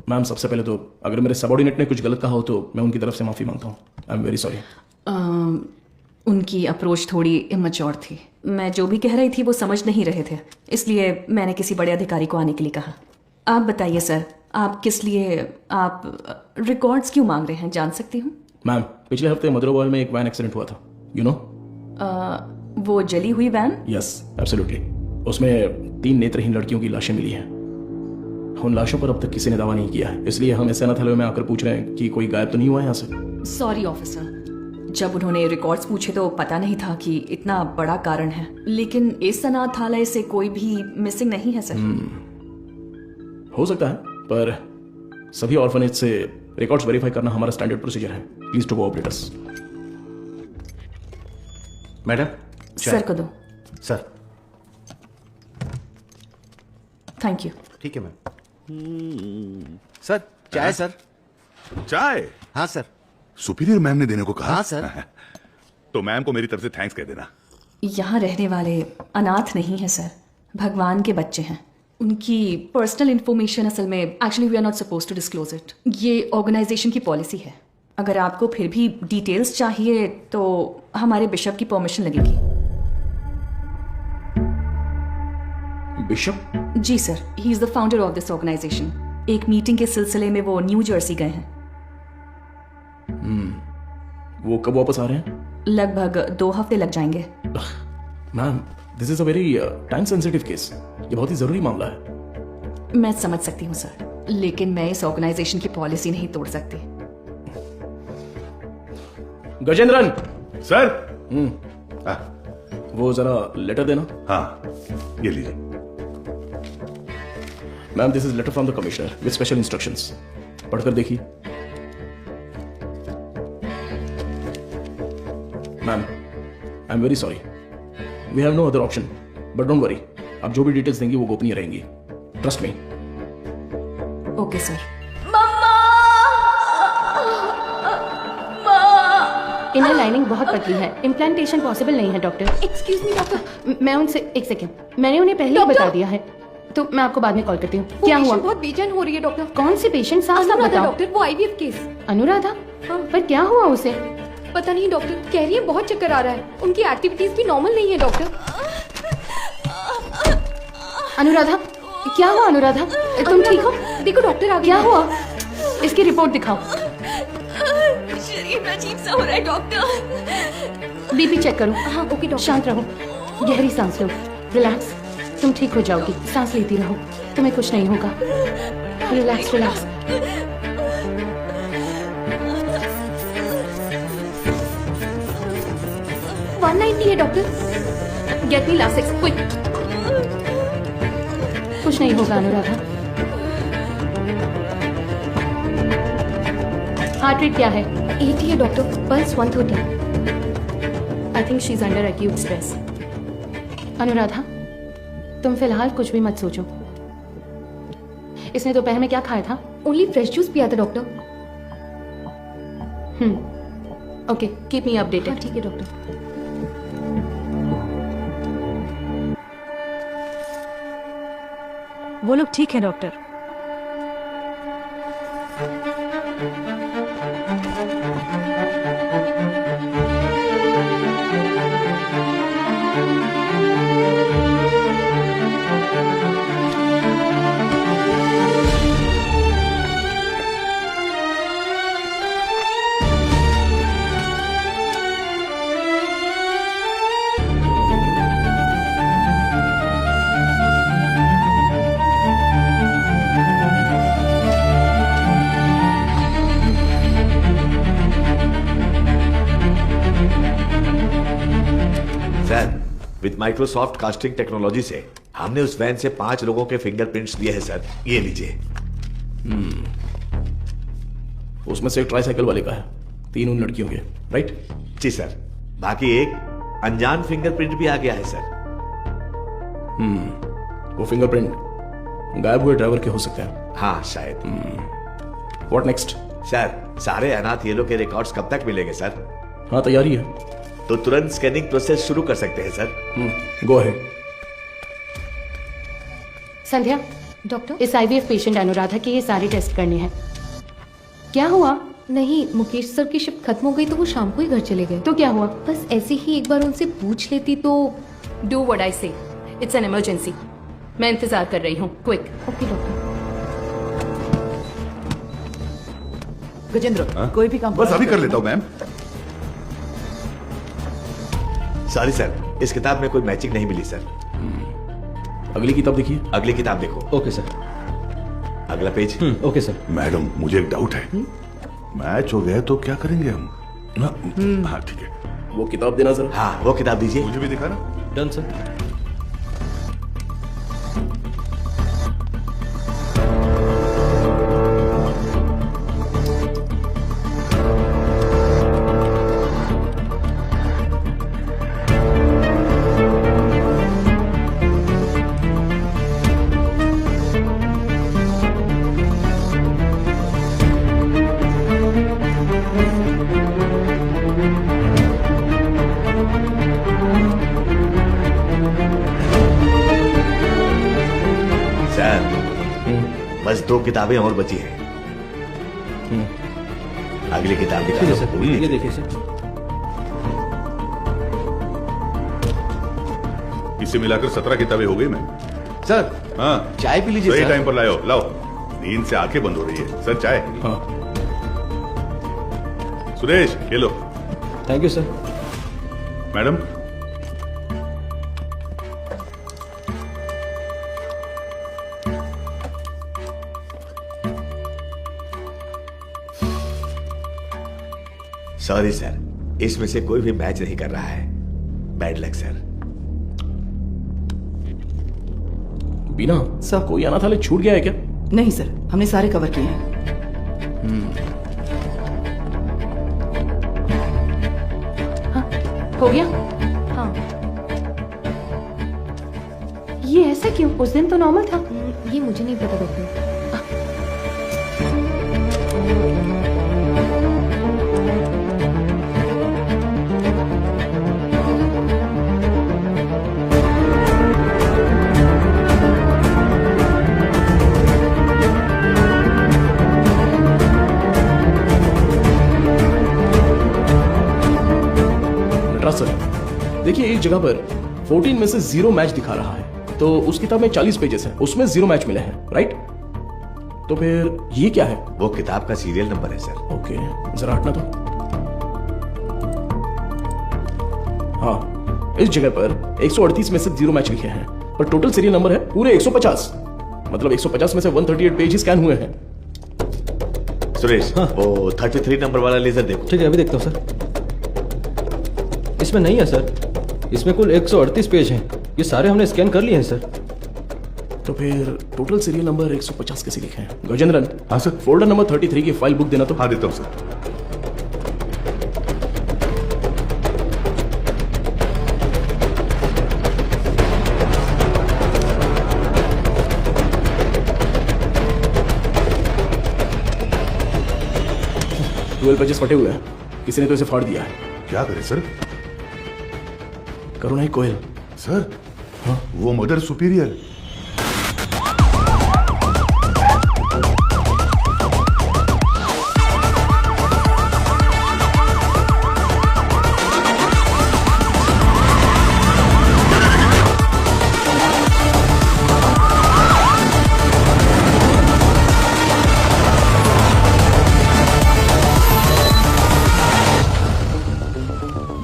मैम, सबसे पहले तो अगर मेरे सबॉर्डिनेट ने कुछ गलत कहा हो तो मैं उनकी तरफ से माफी मांगता हूँ। I am very sorry. उनकी अप्रोच थोड़ी इमैच्योर थी। मैं जो भी कह रही थी वो समझ नहीं रहे थे, इसलिए मैंने किसी बड़े अधिकारी को आने के लिए कहा। आप बताइए सर, आप किस लिए आप रिकॉर्ड्स क्यों मांग रहे हैं, जान सकती हूँ? मैम, पिछले हफ्ते मदरोवाल में एक वैन एक्सीडेंट हुआ था, यू नो। वो जली हुई वैन? Yes, absolutely. उसमें 3 नेत्रहीन लड़कियों की लाशें मिली हैं। उन लाशों पर अब तक किसी ने दावा नहीं किया है, इसलिए हम एस अनाथालय में आकर पूछ रहे हैं कि कोई गायब तो नहीं हुआ यहाँ से। सॉरी ऑफिसर, जब उन्होंने रिकॉर्ड्स पूछे तो पता नहीं था कि इतना बड़ा कारण है, लेकिन इस अनाथालय से कोई भी मिसिंग नहीं है सर। हो सकता है, पर सभी ऑर्फनेज से रिकॉर्ड्स वेरीफाई करना हमारा स्टैंडर्ड प्रोसीजर है। Please to cooperate us. Madam, sir को दो। सर। Thank you. ठीक है मैम। सर चाय। सर चाय? हाँ सर। सुपीरियर मैम ने देने को कहा? हाँ सर। तो मैम को मेरी तरफ से थैंक्स कह देना। यहाँ रहने वाले अनाथ नहीं है सर, भगवान के बच्चे हैं। उनकी पर्सनल इंफॉर्मेशन असल में actually we are not suppose to disclose it. ये ऑर्गेनाइजेशन की पॉलिसी है। अगर आपको फिर भी डिटेल्स चाहिए तो हमारे बिशप की परमिशन लगेगी। बिशप? जी sir, he is the founder of this organisation. एक मीटिंग के सिलसिले में वो न्यू जर्सी गए हैं। वो कब वापस आ रहे हैं? लगभग 2 हफ्ते लग जाएंगे। Ma'am, this is a very time sensitive case. ये बहुत ही जरूरी मामला है। मैं समझ सकती हूँ सर, लेकिन मैं इस ऑर्गेनाइजेशन की पॉलिसी नहीं तोड़ सकती। गजेंद्रन सर। वो जरा लेटर देना। हाँ, ये लीजिए। Ma'am, this is letter from the commissioner with special instructions. पढ़कर देखिए। Ma'am, I am very sorry, we have no other option, but don't worry, आप जो भी डिटेल्स देंगी वो गोपनीय रहेंगी। Trust me. Okay sir. Inner lining बहुत पतली है, इम्प्लांटेशन पॉसिबल नहीं है डॉक्टर। Excuse me doctor. मैं उनसे एक सेकेंड, मैंने उन्हें पहले ही बता दिया है, तो मैं आपको बाद में कॉल करती हूँ। क्या हुआ? बहुत बेचैन हो रही है डॉक्टर। कौन सी पेशेंट? साफ साफ बताओ डॉक्टर, वो आईवीएफ केस। अनुराधा? पर क्या हुआ उसे? पता नहीं डॉक्टर, कह रही है बहुत चक्कर आ रहा है, उनकी एक्टिविटीज भी नॉर्मल नहीं है डॉक्टर। अनुराधा, क्या हुआ अनुराधा? तुम ठीक हो? देखो डॉक्टर आ गया। क्या हुआ? इसकी रिपोर्ट दिखाओ। शरीर में अजीब सा हो रहा है डॉक्टर। बीपी चेक करो। हाँ ओके डॉक्टर। शांत रहो, गहरी सांस लो, रिलैक्स। तुम ठीक हो जाओगी, सांस लेती रहो, तुम्हें कुछ नहीं होगा। Relax relax. है doctor. Get me Lasix quick. कुछ नहीं होगा अनुराधा। हार्ट रेट क्या है? 80 है doctor, pulse 130। I think she is under acute stress. Anuradha, तुम फिलहाल कुछ भी मत सोचो। इसने दोपहर में क्या खाया था? ओनली फ्रेश जूस पिया था doctor. Okay, keep me updated. ठीक है डॉक्टर। वो लोग ठीक है doctor. With Microsoft casting technology से हमने उस वैन से 5 लोगों के फिंगरप्रिंट्स लिए हैं सर। ये लीजिए। उसमें से एक ट्राईसाइकिल वाले का है, 3 उन लड़कियों के, राइट? जी सर। बाकी एक अनजान फिंगरप्रिंट भी आ गया है सर। वो फिंगरप्रिंट गायब हुए ड्राइवर के हो सकते हैं। हाँ शायद। What next? सर सारे अनाथ येलो के रिकॉर्ड्स कब तक मिलेंगे सर? हाँ तैयारी है। तो तुरंत स्कैनिंग प्रोसेस शुरू कर सकते हैं sir. Go ahead. Sandhya, doctor? इस आईवीएफ पेशेंट अनुराधा के ये सारे टेस्ट करने हैं। क्या हुआ? नहीं, मुकेश सर की शिफ्ट खत्म हो गई तो वो शाम को ही घर चले गए। तो क्या हुआ? बस ऐसे ही एक बार उनसे पूछ लेती तो। डू व्हाट आई से। It's an emergency. मैं इंतजार कर रही हूँ। क्विक। Okay doctor. गजेंद्र, कोई भी काम बस अभी कर लेता हूँ मैम। सॉरी सर, इस किताब में कोई मैचिंग नहीं मिली सर। अगली किताब देखिए। अगली किताब देखो। Okay sir. अगला पेज। Okay sir. मैडम मुझे एक डाउट है, मैच हो गया तो क्या करेंगे हम? हाँ ठीक है। वो किताब देना सर। हाँ वो किताब दीजिए। मुझे भी दिखाना। Done sir. बस 2 किताबें और बची हैं। अगली किताब दिखा दो। सर, ये देखिए सर। इसे मिलाकर 17 किताबें हो गई मैम। सर हाँ चाय पी लीजिए सही सर। टाइम पर लाओ। लाओ, नींद से आंखें बंद हो रही है। सर चाय। हाँ। सुरेश ये लो। Thank you sir. Madam sorry sir, इसमें से कोई भी मैच नहीं कर रहा है। Bad luck sir. Beena sir, कोई आना था छूट गया है क्या? नहीं सर, हमने सारे कवर किए हैं। हो गया? हाँ। ये ऐसा क्यों? उस दिन तो नॉर्मल था। ये मुझे नहीं पता डॉक्टर। सर देखिए, एक जगह पर 14 में से 0 मैच दिखा रहा है, तो उस किताब में 40 पेजेस हैं, उसमें 0 मैच मिले हैं, राइट? तो फिर ये क्या है? वो किताब का सीरियल नंबर है सर। ओके, जरा हटना तो। हाँ, इस जगह पर 138 में से 0 मैच लिखे हैं, पर टोटल सीरियल नंबर है पूरे 150। मतलब 150 में से 138 पेज स्कैन हुए हैं। सुरेश, हाँ? वो 33 नंबर वाला लेजर देखो। ठीक है, अभी देखता हूँ सर। इसमें नहीं है सर, इसमें कुल 138 पेज हैं। ये सारे हमने स्कैन कर लिए हैं सर। तो फिर टोटल सीरियल नंबर 150 कैसे लिखे हैं? गजेंद्रन। हाँ सर। फोल्डर नंबर 33 की फाइल बुक देना तो। हाँ देता हूँ सर। ट्वेल्व पेजेस फटे हुए हैं, किसी ने तो इसे फाड़ दिया है। क्या करे सर? करुणा कोयल सर। हाँ? वो मदर सुपीरियर।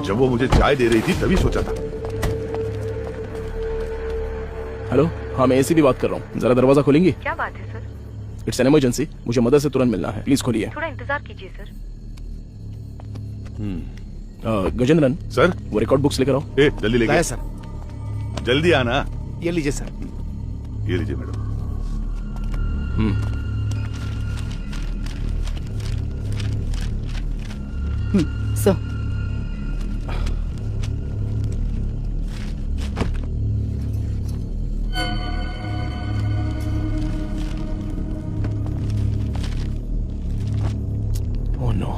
जब वो मुझे चाय दे रही थी तभी सोचा था। हेलो, हाँ मैं एसीपी बात कर रहा हूँ, जरा दरवाजा खोलेंगी? क्या बात है सर? इट्स एन इमरजेंसी, मुझे मदर से तुरंत मिलना है, प्लीज खोलिए। थोड़ा इंतजार कीजिए सर। गजेंद्रन सर, वो रिकॉर्ड बुक्स लेकर आओ। जल्दी लेके सर। जल्दी आना। ये लीजिए सर। ये लीजिए मैडम। Sir Oh no.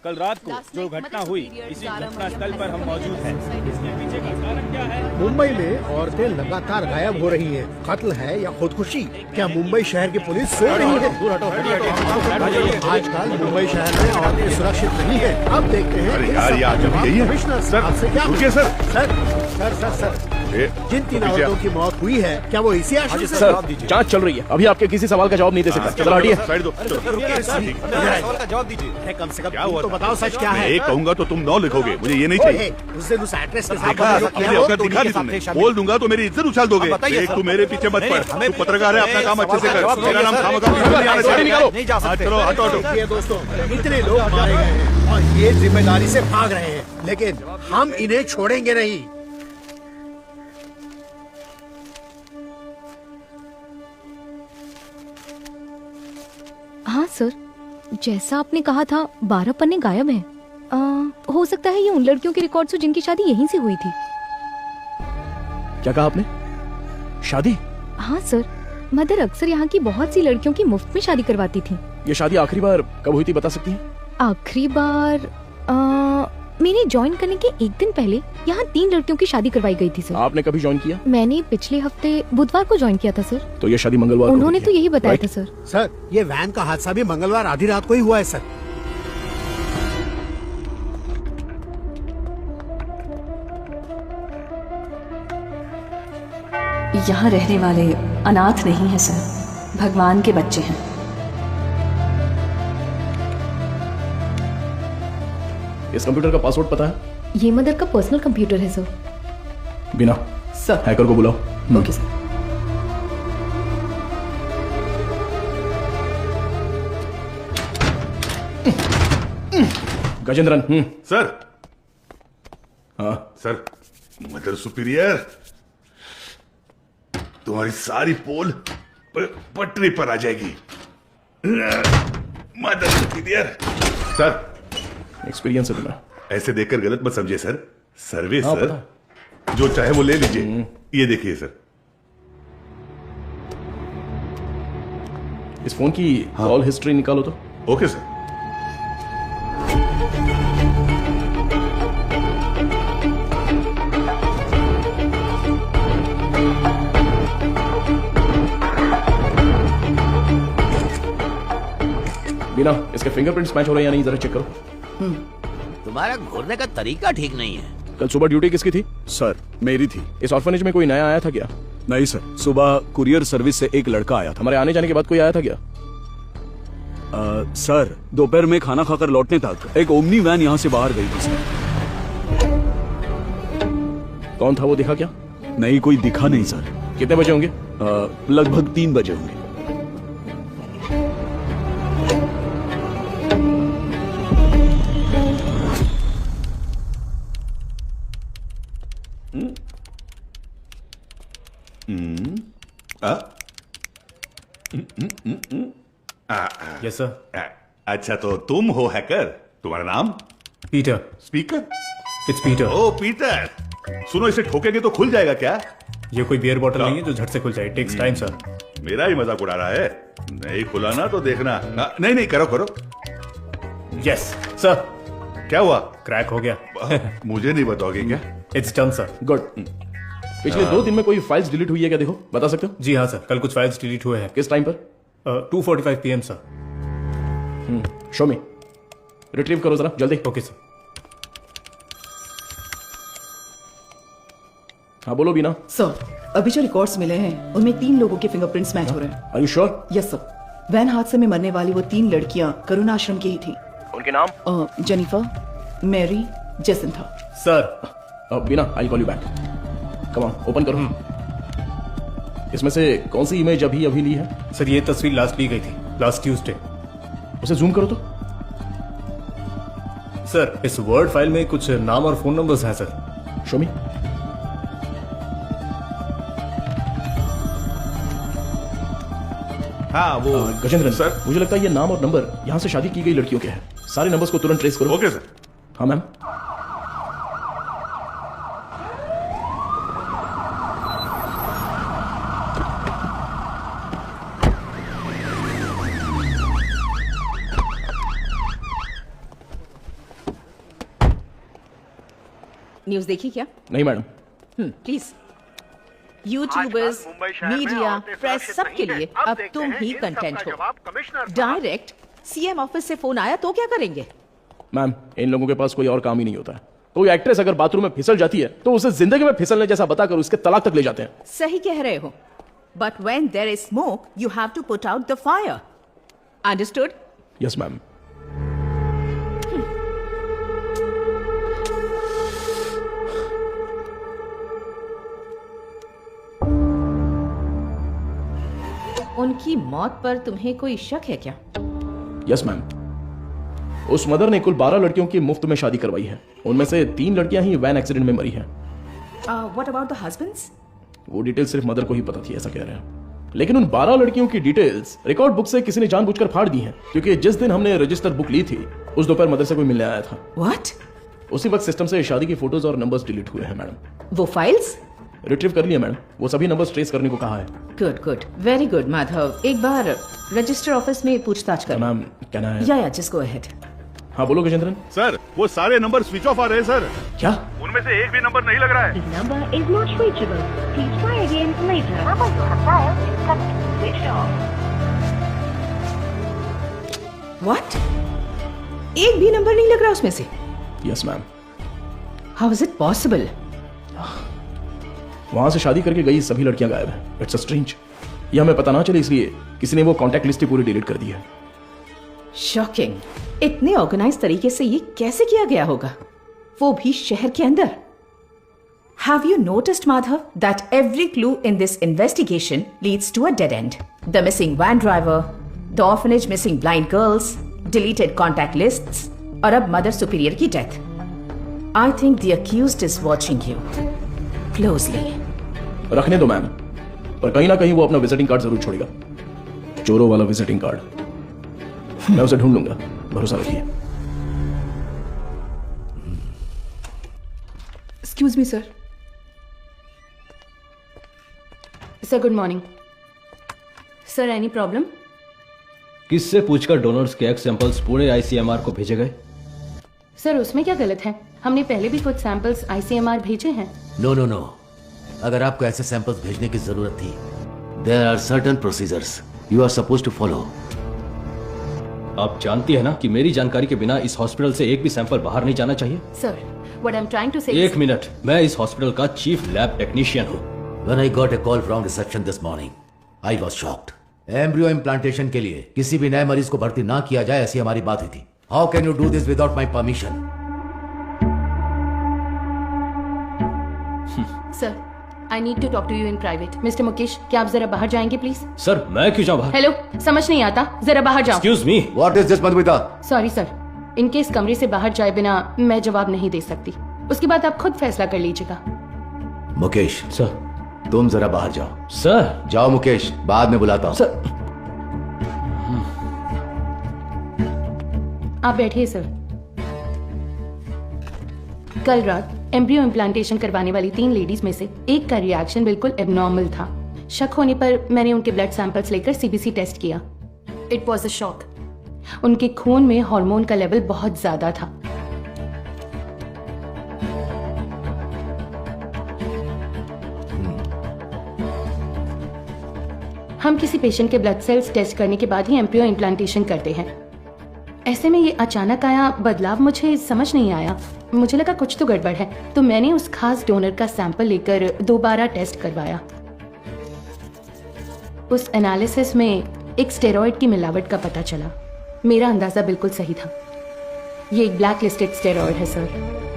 कल रात को जो घटना हुई इसी घटना स्थल पर हम मौजूद हैं। इसके पीछे का कारण क्या है? मुंबई में औरतें लगातार गायब हो रही हैं। कत्ल है या खुदकुशी? क्या मुंबई शहर की पुलिस सो रही है? आजकल मुंबई शहर में औरतें सुरक्षित नहीं है। अब देखते हैं। अरे यार, ये आजकल यही है। कमिश्नर सर, आपसे क्या? रुकिए सर। सर जिन 3 औरतों की मौत हुई है, क्या वो इसी आशय से? सर, जांच चल रही है, अभी आपके किसी सवाल का जवाब नहीं दे सकता। चलो हटिए। साइड दो। सवाल का जवाब दीजिए। कम से कम तो बताओ सच क्या है? एक कहूंगा तो तुम 9 लिखोगे, मुझे ये नहीं चाहिए। उस दिन उस एक्ट्रेस के साथ दिखा दी तुमने, बोल दूंगा तो मेरी इज्जत उछाल दोगे। एक तू मेरे पीछे मत पड़, तू पत्रकार है, अपना काम अच्छे से कर। मेरा नाम खामखा नहीं आना चाहिए। चलो हटो। दोस्तों, इतने लोग मारे गए हैं और ये जिम्मेदारी से भाग रहे हैं, लेकिन हम इन्हें छोड़ेंगे नहीं। हाँ सर, जैसा आपने कहा था 12 पन्ने गायब हैं। हो सकता है ये उन लड़कियों के रिकॉर्ड्स हो जिनकी शादी यहीं से हुई थी। क्या कहा आपने? शादी? हाँ सर, मदर अक्सर यहाँ की बहुत सी लड़कियों की मुफ्त में शादी करवाती थी। ये शादी आखिरी बार कब हुई थी बता सकती हैं? आखिरी बार मेरे ज्वाइन करने के एक दिन पहले यहाँ 3 लड़कियों की शादी करवाई गई थी सर। आपने कभी ज्वाइन किया? मैंने पिछले हफ्ते बुधवार को ज्वाइन किया था सर। तो ये शादी मंगलवार उन्होंने तो यही बताया था सर। सर, ये वैन का हादसा भी मंगलवार आधी रात को ही हुआ है सर। यहाँ रहने वाले अनाथ नहीं है सर, भगवान के बच्चे हैं। इस कंप्यूटर का पासवर्ड पता है? ये मदर का पर्सनल कंप्यूटर है सर। बिना सर हैकर को बुलाओ। Okay sir. गजेंद्रन। सर। हाँ सर, मदर सुपीरियर, तुम्हारी सारी पोल पटरी पर आ जाएगी। Mother superior. सर, एक्सपीरियंस है तुम्हें। ऐसे देखकर गलत मत समझिए सर, सर्विस हाँ, सर, जो चाहे वो ले लीजिए। ये देखिए सर। इस फोन की कॉल हिस्ट्री निकालो तो। Okay sir. बिना इसके फिंगरप्रिंट्स मैच हो रहे हैं या नहीं, जरा चेक करो। तुम्हारा घूरने का तरीका ठीक नहीं है। कल सुबह ड्यूटी किसकी थी? सर, मेरी थी। इस ऑर्फनेज में कोई नया आया था क्या? नहीं सर, सुबह कुरियर सर्विस से एक लड़का आया था। हमारे आने जाने के बाद कोई आया था क्या? सर, दोपहर में खाना खाकर लौटने तक एक ओमनी वैन यहाँ से बाहर गई थी सर। कौन था वो, दिखा क्या? नहीं, कोई दिखा नहीं सर। कितने बजे होंगे? लगभग 3 बजे होंगे। Yes sir. अच्छा, तो तुम हो हैकर। तुम्हारा नाम? Peter. Speaker? It's Peter. Oh Peter, सुनो, इसे ठोकेंगे तो खुल जाएगा क्या? ये कोई बियर बॉटल नहीं है जो झट से खुल जाए। Takes time sir. मेरा ही मजाक उड़ा रहा है। नहीं खुला ना तो देखना। नहीं, करो। Yes sir. क्या हुआ? क्रैक हो गया। मुझे नहीं बताओगे क्या? It's done sir. गुड। पिछले 2 दिन में कोई फाइल्स डिलीट हुई है क्या, देखो, बता सकते हो? जी हाँ सर, कल कुछ फाइल्स डिलीट हुए हैं। किस टाइम पर? 2:45 PM सर। शो मी, रिट्रीव करो जरा जल्दी। Okay sir. हाँ बोलो बीना। सर, अभी जो रिकॉर्ड्स मिले हैं उनमें 3 लोगों के फिंगरप्रिंट्स मैच हो रहे हैं। Are you sure? Yes sir. Van हादसे में मरने वाली वो 3 लड़कियां करुणा आश्रम की ही थी। उनके नाम? Jennifer, Mary, Jacintha. Sir, Beena, I call you back. Come on, open करो। इसमें से कौन सी इमेज अभी ली है? सर ये तस्वीर लास्ट ली गई थी, लास्ट ट्यूसडे। उसे जूम करो तो। सर इस वर्ड फाइल में कुछ नाम और फोन नंबर्स हैं सर। शो मी। हाँ वो गजेंद्रन सर, मुझे लगता है ये नाम और नंबर यहाँ से शादी की गई लड़कियों के हैं। सारे नंबर्स को तुरंत ट्रेस करो। Okay sir. हाँ मैम। न्यूज देखी क्या? नहीं madam. Please. YouTubers, media, press सबके लिए अब तुम ही कंटेंट हो। डायरेक्ट सीएम ऑफिस से फोन आया तो क्या करेंगे? मैम इन लोगों के पास कोई और काम ही नहीं होता है। कोई एक्ट्रेस अगर बाथरूम में फिसल जाती है तो उसे जिंदगी में फिसलने जैसा बताकर उसके तलाक तक ले जाते हैं। सही कह रहे हो, but when there is smoke you have to put out the fire. Understood? Yes ma'am. उनकी मौत पर तुम्हें कोई शक है क्या? Yes ma'am. उस मदर ने कुल 12 लड़कियों की मुफ्त में शादी करवाई है। उनमें से 3 लड़कियां ही वैन एक्सीडेंट में मरी हैं। What about the husbands? वो डिटेल सिर्फ मदर को ही पता थी, ऐसा कह रहे हैं। लेकिन उन 12 लड़कियों की डिटेल्स रिकॉर्ड बुक से किसी ने जानबूझकर फाड़ दी हैं, क्योंकि जिस दिन हमने रजिस्टर बुक ली थी उस दोपहर मदर से कोई मिलने आया था। व्हाट? उसी वक्त सिस्टम से शादी की फोटोज और नंबर्स डिलीट हुए हैं मैडम। वो फाइल्स रिट्रीव कर लिया मैडम। वो सभी नंबर्स ट्रेस करने को कहा है। Good good, very good Madhav. एक बार रजिस्टर ऑफिस में पूछताछ कर। मैम कहना है। या जस्ट गो अहेड। हाँ बोलो गजेंद्रन। सर वो सारे नंबर स्विच ऑफ आ रहे हैं सर। क्या? उनमें से एक भी नंबर नहीं लग रहा है। Number is not reachable, please try again later. Number you have dialled is connected switch off. What? एक भी नंबर नहीं लग रहा उसमें से? Yes ma'am. How is it possible? वहां से शादी करके गई सभी लड़कियां गायब हैं। It's a strange. ये हमें पता ना चले इसलिए किसी ने वो कांटेक्ट लिस्ट ही पूरी डिलीट कर दी है। शॉकिंग। इतने ऑर्गेनाइज तरीके से ये कैसे किया गया होगा, वो भी शहर के अंदर? Have you noticed, Madhav, that every clue in this investigation leads to a dead end? The missing van driver, the orphanage missing blind girls, deleted contact lists, और अब mother superior की death. I think the accused is watching you closely. रखने दो ma'am, पर कहीं ना कहीं वो अपना विजिटिंग कार्ड जरूर छोड़ेगा। चोरों वाला विजिटिंग कार्ड। मैं उसे ढूंढ लूंगा, भरोसा रखिए। Excuse me, sir. Sir good morning. Sir any problem? किससे पूछकर डोनर्स के एग सैंपल्स पूरे आईसीएमआर को भेजे गए? सर उसमें क्या गलत है? हमने पहले भी कुछ सैंपल्स आईसीएमआर भेजे हैं। नो नो नो, अगर आपको ऐसे सैंपल्स भेजने की जरूरत थी, there are certain procedures you are supposed to follow. आप जानती है ना कि मेरी जानकारी के बिना इस हॉस्पिटल से एक भी सैंपल बाहर नहीं जाना चाहिए। Sir what I am trying to say. एक मिनट, मैं इस हॉस्पिटल का चीफ लैब टेक्नीशियन हूँ। When I got a call from reception this morning, I was shocked. Embryo implantation के लिए किसी भी नए मरीज को भर्ती ना किया जाए, ऐसी हमारी बात हुई थी। How can you do this without my permission? Sir I need to talk to you in private. Mister Mukesh, क्या आप जरा बाहर जाएंगे प्लीज? सर मैं क्यों जाऊँ बाहर? हेलो, समझ नहीं आता, जरा बाहर जाओ। Excuse me. What is this, Madhumita? Sorry sir, इनके इस कमरे से बाहर जाए बिना मैं जवाब नहीं दे सकती। उसके बाद आप खुद फैसला कर लीजिएगा। मुकेश सर, तुम जरा बाहर जाओ। सर जाओ मुकेश, बाद में बुलाता हूँ। सर आप बैठिए सर। कल रात एम्ब्रियो इम्प्लांटेशन करवाने वाली 3 लेडीज में से एक का रिएक्शन बिल्कुल एबनॉर्मल था। शक होने पर मैंने उनके ब्लड सैंपल्स लेकर सीबीसी टेस्ट किया। It was a shock. उनके खून में हार्मोन का लेवल बहुत ज्यादा था। हम किसी पेशेंट के ब्लड सेल्स टेस्ट करने के बाद ही एम्ब्रियो इम्प्लांटेशन करते हैं। ऐसे में ये अचानक आया बदलाव मुझे समझ नहीं आया। मुझे लगा कुछ तो गड़बड़ है, तो मैंने उस खास डोनर का सैंपल लेकर दोबारा टेस्ट करवाया। उस एनालिसिस में एक स्टेरॉइड की मिलावट का पता चला। मेरा अंदाजा बिल्कुल सही था। ये एक ब्लैक लिस्टेड स्टेरॉइड है सर।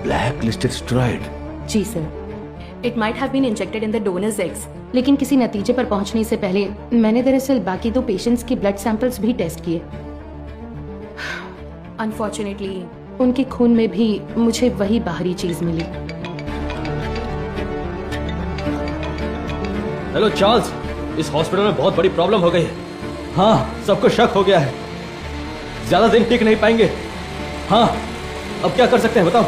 Black listed steroid? जी sir, it might have been injected in the donors eggs, लेकिन किसी नतीजे पर पहुंचने से पहले मैंने दरअसल बाकी 2 पेशेंट्स के ब्लड सैंपल्स भी टेस्ट किए। अनफॉर्चुनेटली उनके खून में भी मुझे वही बाहरी चीज मिली। हेलो चार्ल्स, इस हॉस्पिटल में बहुत बड़ी प्रॉब्लम हो गई है। हाँ, सबको शक हो गया है, ज्यादा दिन टिक नहीं पाएंगे। हाँ, अब क्या कर सकते हैं बताओ।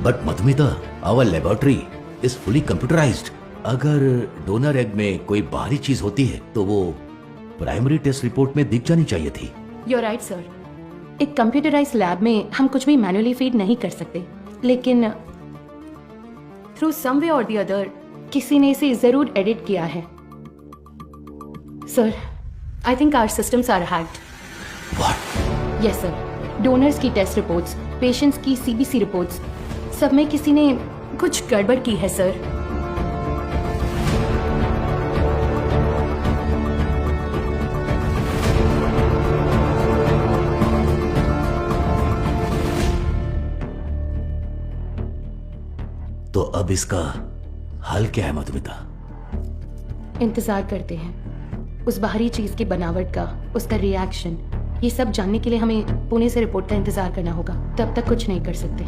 But Madhumita, our laboratory is fully computerised. अगर डोनर एग में कोई बाहरी चीज होती है तो वो प्राइमरी टेस्ट रिपोर्ट में दिख जानी चाहिए थी। यू आर राइट सर, एक कंप्यूटराइज्ड लैब में हम कुछ भी मैन्युअली फीड नहीं कर सकते, लेकिन थ्रू सम वे और द अदर किसी ने इसे जरूर एडिट किया है। Sir, I think our systems are hacked. Yes sir, donors की टेस्ट रिपोर्ट्स, पेशेंट्स की सीबीसी रिपोर्ट्स, सब में किसी ने कुछ गड़बड़ की है सर। तो अब इसका हल क्या है मधुमिता? इंतजार करते हैं उस बाहरी चीज की बनावट का, उसका रिएक्शन, ये सब जानने के लिए हमें पुणे से रिपोर्ट का इंतजार करना होगा। तब तक कुछ नहीं कर सकते।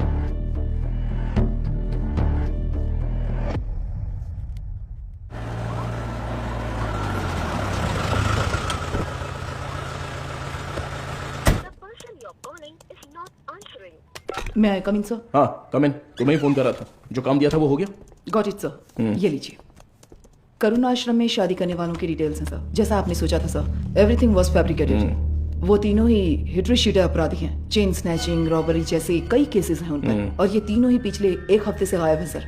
मैं आई कम इन सर? हाँ, कम इन। तुम्हें ही फोन कर रहा था, जो काम दिया था वो हो गया? Got it sir. ये लीजिए, करुणा आश्रम में शादी करने वालों की डिटेल्स हैं सर, जैसा आपने सोचा था सर। Everything was fabricated. वो तीनों ही हिटरी अपराधी हैं। चेन स्नैचिंग, रॉबरी जैसे कई केसेस हैं उन पर, और ये तीनों ही पिछले 1 हफ्ते से गायब हैं सर।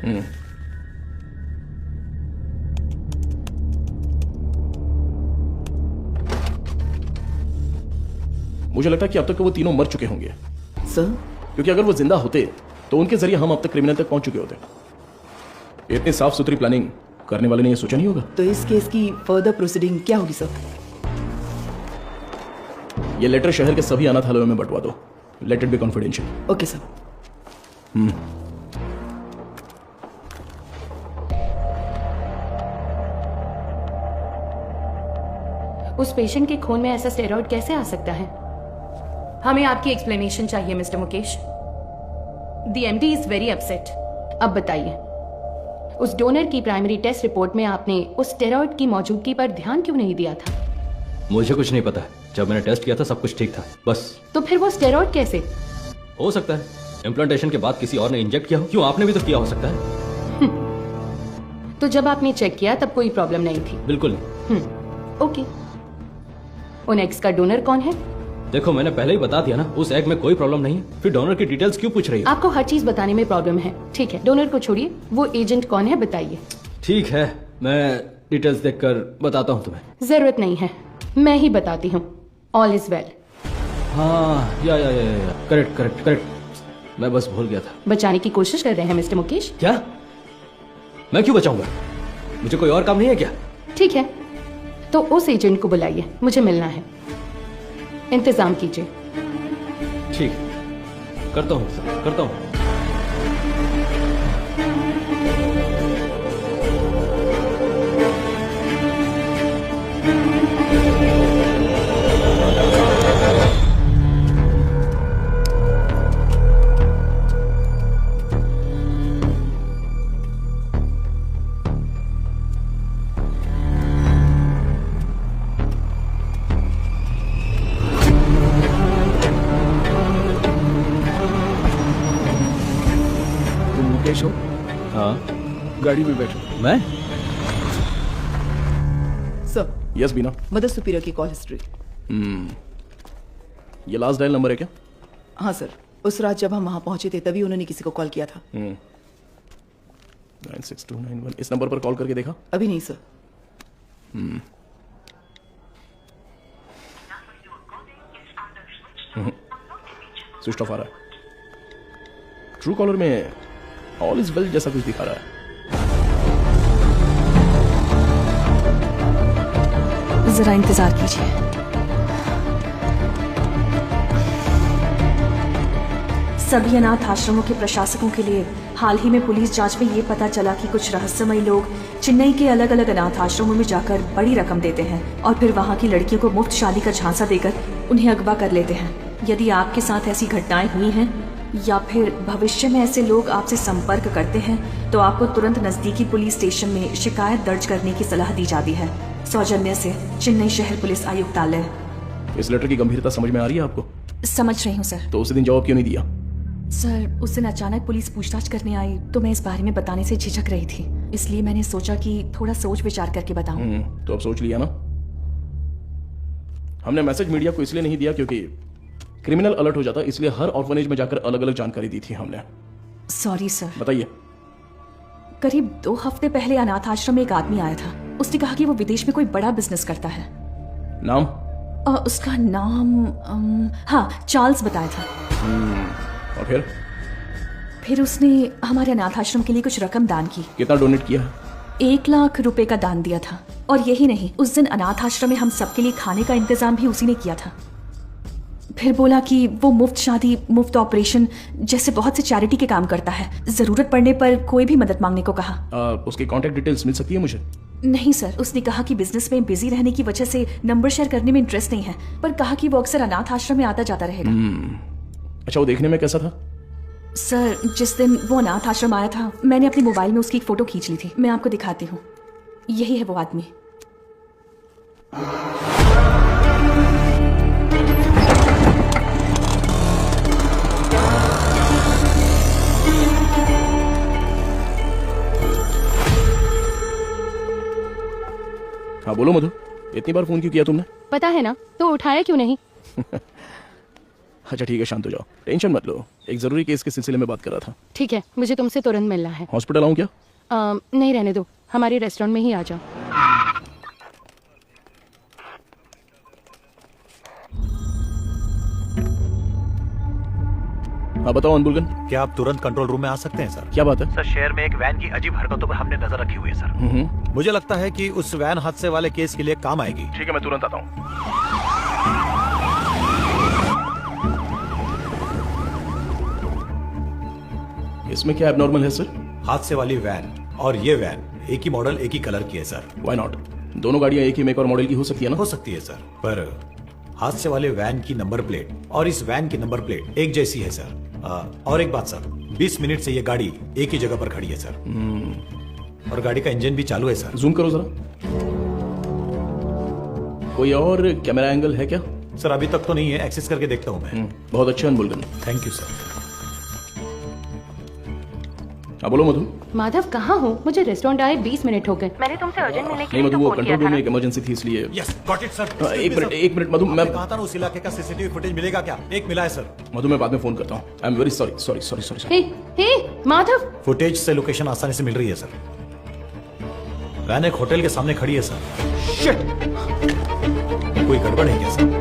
मुझे लगता है कि अब तक वो तीनों मर चुके होंगे सर, क्योंकि अगर वो जिंदा होते तो उनके जरिए हम अब तक क्रिमिनल तक पहुंच चुके होते। इतनी साफ सुथरी प्लानिंग करने वाले ने ये सोचा नहीं होगा। तो इस केस की फर्दर प्रोसीडिंग क्या होगी सर? ये लेटर शहर के सभी अनाथालयों में बंटवा दो। Let it be confidential. Okay sir. उस पेशेंट के खून में ऐसा स्टेरॉइड कैसे आ सकता है? हमें आपकी एक्सप्लेनेशन चाहिए mister Mukesh. The MD is very upset. अब बताइए, उस डोनर की प्राइमरी टेस्ट रिपोर्ट में आपने उस स्टेरॉइड की मौजूदगी पर ध्यान क्यों नहीं दिया था? मुझे कुछ नहीं पता। जब मैंने टेस्ट किया था सब कुछ ठीक था, बस। तो फिर वो स्टेरॉइड कैसे? हो सकता है इम्प्लांटेशन के बाद किसी और ने इंजेक्ट किया हो। क्यों, आपने भी तो किया हो सकता है। तो जब आपने चेक किया तब कोई प्रॉब्लम नहीं थी? बिल्कुल नहीं। ओके। उन एग्स का डोनर कौन है? देखो, मैंने पहले ही बता दिया ना, उस एग में कोई प्रॉब्लम नहीं है। फिर डोनर की डिटेल्स क्यों पूछ रही हो? आपको हर चीज बताने में प्रॉब्लम है। ठीक है, डोनर को छोड़िए, वो एजेंट कौन है बताइए। ठीक है, मैं डिटेल्स देखकर बताता हूँ तुम्हें। जरूरत नहीं है, मैं ही बताती हूँ। All is well. हाँ, या करेक्ट। मैं बस भूल गया था। बचाने की कोशिश कर रहे हैं मिस्टर मुकेश? क्या? मैं क्यों बचाऊंगा? मुझे कोई और काम नहीं है क्या? ठीक है, तो उस एजेंट को बुलाइए, मुझे मिलना है। इंतजाम कीजिए। ठीक, करता हूँ। हो? हाँ, गाड़ी में बैठो। मैं? सर। यस बीना। मदर सुपीरियर की कॉल हिस्ट्री। ये लास्ट डायल नंबर है क्या? हाँ सर, उस रात जब हम वहां पहुंचे थे तभी उन्होंने किसी को कॉल किया था। 96291। इस नंबर पर कॉल करके देखा? अभी नहीं सर। स्विच ऑफ आ रहा है। ट्रू कॉलर में ऑल इज वेल जैसा कुछ दिखा रहा है। जरा इंतजार कीजिए। सभी अनाथ आश्रमों के प्रशासकों के लिए हाल ही में पुलिस जांच में ये पता चला कि कुछ रहस्यमयी लोग चेन्नई के अलग अलग अनाथ आश्रमों में जाकर बड़ी रकम देते हैं और फिर वहाँ की लड़कियों को मुफ्त शादी का झांसा देकर उन्हें अगवा कर लेते हैं। यदि आपके साथ ऐसी घटनाएं हुई हैं या फिर भविष्य में ऐसे लोग आपसे संपर्क करते हैं तो आपको तुरंत नजदीकी पुलिस स्टेशन में शिकायत दर्ज करने की सलाह दी जाती है। सौजन्य से चेन्नई शहर पुलिस आयुक्तालय। इस लेटर की गंभीरता समझ में आ रही है आपको? समझ रही हूँ सर। तो उस दिन जवाब क्यों नहीं दिया? सर उस दिन अचानक पुलिस पूछताछ करने आई तो मैं इस बारे में बताने से झिझक रही थी, इसलिए मैंने सोचा कि थोड़ा सोच विचार करके बताऊं। तो अब सोच लिया ना? हमने मैसेज मीडिया को इसलिए नहीं दिया क्योंकि क्रिमिनल अलर्ट हो जाता, इसलिए हर ऑर्फनेज में जाकर अलग अलग जानकारी दी थी हमने। Sorry sir. बताइए। करीब 2 हफ्ते पहले अनाथ आश्रम में एक आदमी आया था। उसने कहा कि वो विदेश में कोई बड़ा बिजनेस करता है। नाम? उसका नाम हाँ चार्ल्स बताया था। और फिर उसने हमारे अनाथ आश्रम के लिए कुछ रकम दान की। कितना डोनेट किया? 1 लाख रुपए का दान दिया था। और यही नहीं, उस दिन अनाथ आश्रम में हम सबके लिए खाने का इंतजाम भी उसी ने किया था। फिर बोला कि वो मुफ्त शादी, मुफ्त ऑपरेशन जैसे बहुत से चैरिटी के काम करता है। जरूरत पड़ने पर कोई भी मदद मांगने को कहा। उसकी कांटेक्ट डिटेल्स मिल सकती है मुझे? नहीं सर, उसने कहा कि बिजनेस में बिजी रहने की वजह से नंबर शेयर करने में इंटरेस्ट नहीं है, पर कहा कि वो अक्सर अनाथ आश्रम में आता जाता रहेगा। अच्छा, वो देखने में कैसा था? सर जिस दिन वो अनाथ आश्रम आया था मैंने अपने मोबाइल में उसकी एक फोटो खींच ली थी। मैं आपको दिखाती हूँ। यही है वो आदमी। हाँ बोलो मधु, इतनी बार फोन क्यों किया तुमने? पता है ना, तो उठाया क्यों नहीं? अच्छा ठीक है, शांत हो जाओ, टेंशन मत लो। एक जरूरी केस के सिलसिले में बात कर रहा था। ठीक है, मुझे तुमसे तुरंत मिलना है। हॉस्पिटल आऊं क्या? नहीं, रहने दो, हमारे रेस्टोरेंट में ही आ जाओ। हाँ बताओ अनबुलगन। क्या आप तुरंत कंट्रोल रूम में आ सकते हैं सर? क्या बात है? सर शहर में एक वैन की अजीब हरकतों पर हमने नजर रखी हुई है सर। मुझे लगता है कि उस वैन हादसे वाले केस के लिए काम आएगी। ठीक है, मैं तुरंत आता हूँ। इसमें क्या एबनॉर्मल है सर? हादसे वाली वैन और ये वैन एक ही मॉडल, एक ही कलर की है सर। Why not? दोनों गाड़ियां एक ही मेक और मॉडल की हो सकती है ना? हो सकती है सर, पर हादसे वाले वैन की नंबर प्लेट और इस वैन की नंबर प्लेट एक जैसी है सर। और एक बात सर, 20 मिनट से ये गाड़ी एक ही जगह पर खड़ी है सर। और गाड़ी का इंजन भी चालू है सर। जूम करो जरा। कोई और कैमरा एंगल है क्या? सर अभी तक तो नहीं है, एक्सेस करके देखता हूँ मैं। बहुत अच्छा अनबुलगन। Thank you sir. हाँ बोलो मधु। माधव कहाँ हो? मुझे रेस्टोरेंट आए 20 मिनट हो गए। मैंने तुमसे अर्जेंट मिलने के लिए मधु, वो कंट्रोल रूम में एक इमरजेंसी थी इसलिए। Yes, got it sir. एक मिनट मधु, मैं कहा था ना उस इलाके का सीसीटीवी फुटेज मिलेगा क्या? एक मिला है सर। मधु मैं बाद में फोन करता हूँ। I am very sorry. Hey Madhav, footage से लोकेशन आसानी से मिल रही है सर। वैन एक होटल के सामने खड़ी है सर। शिट! कोई गड़बड़ है क्या सर?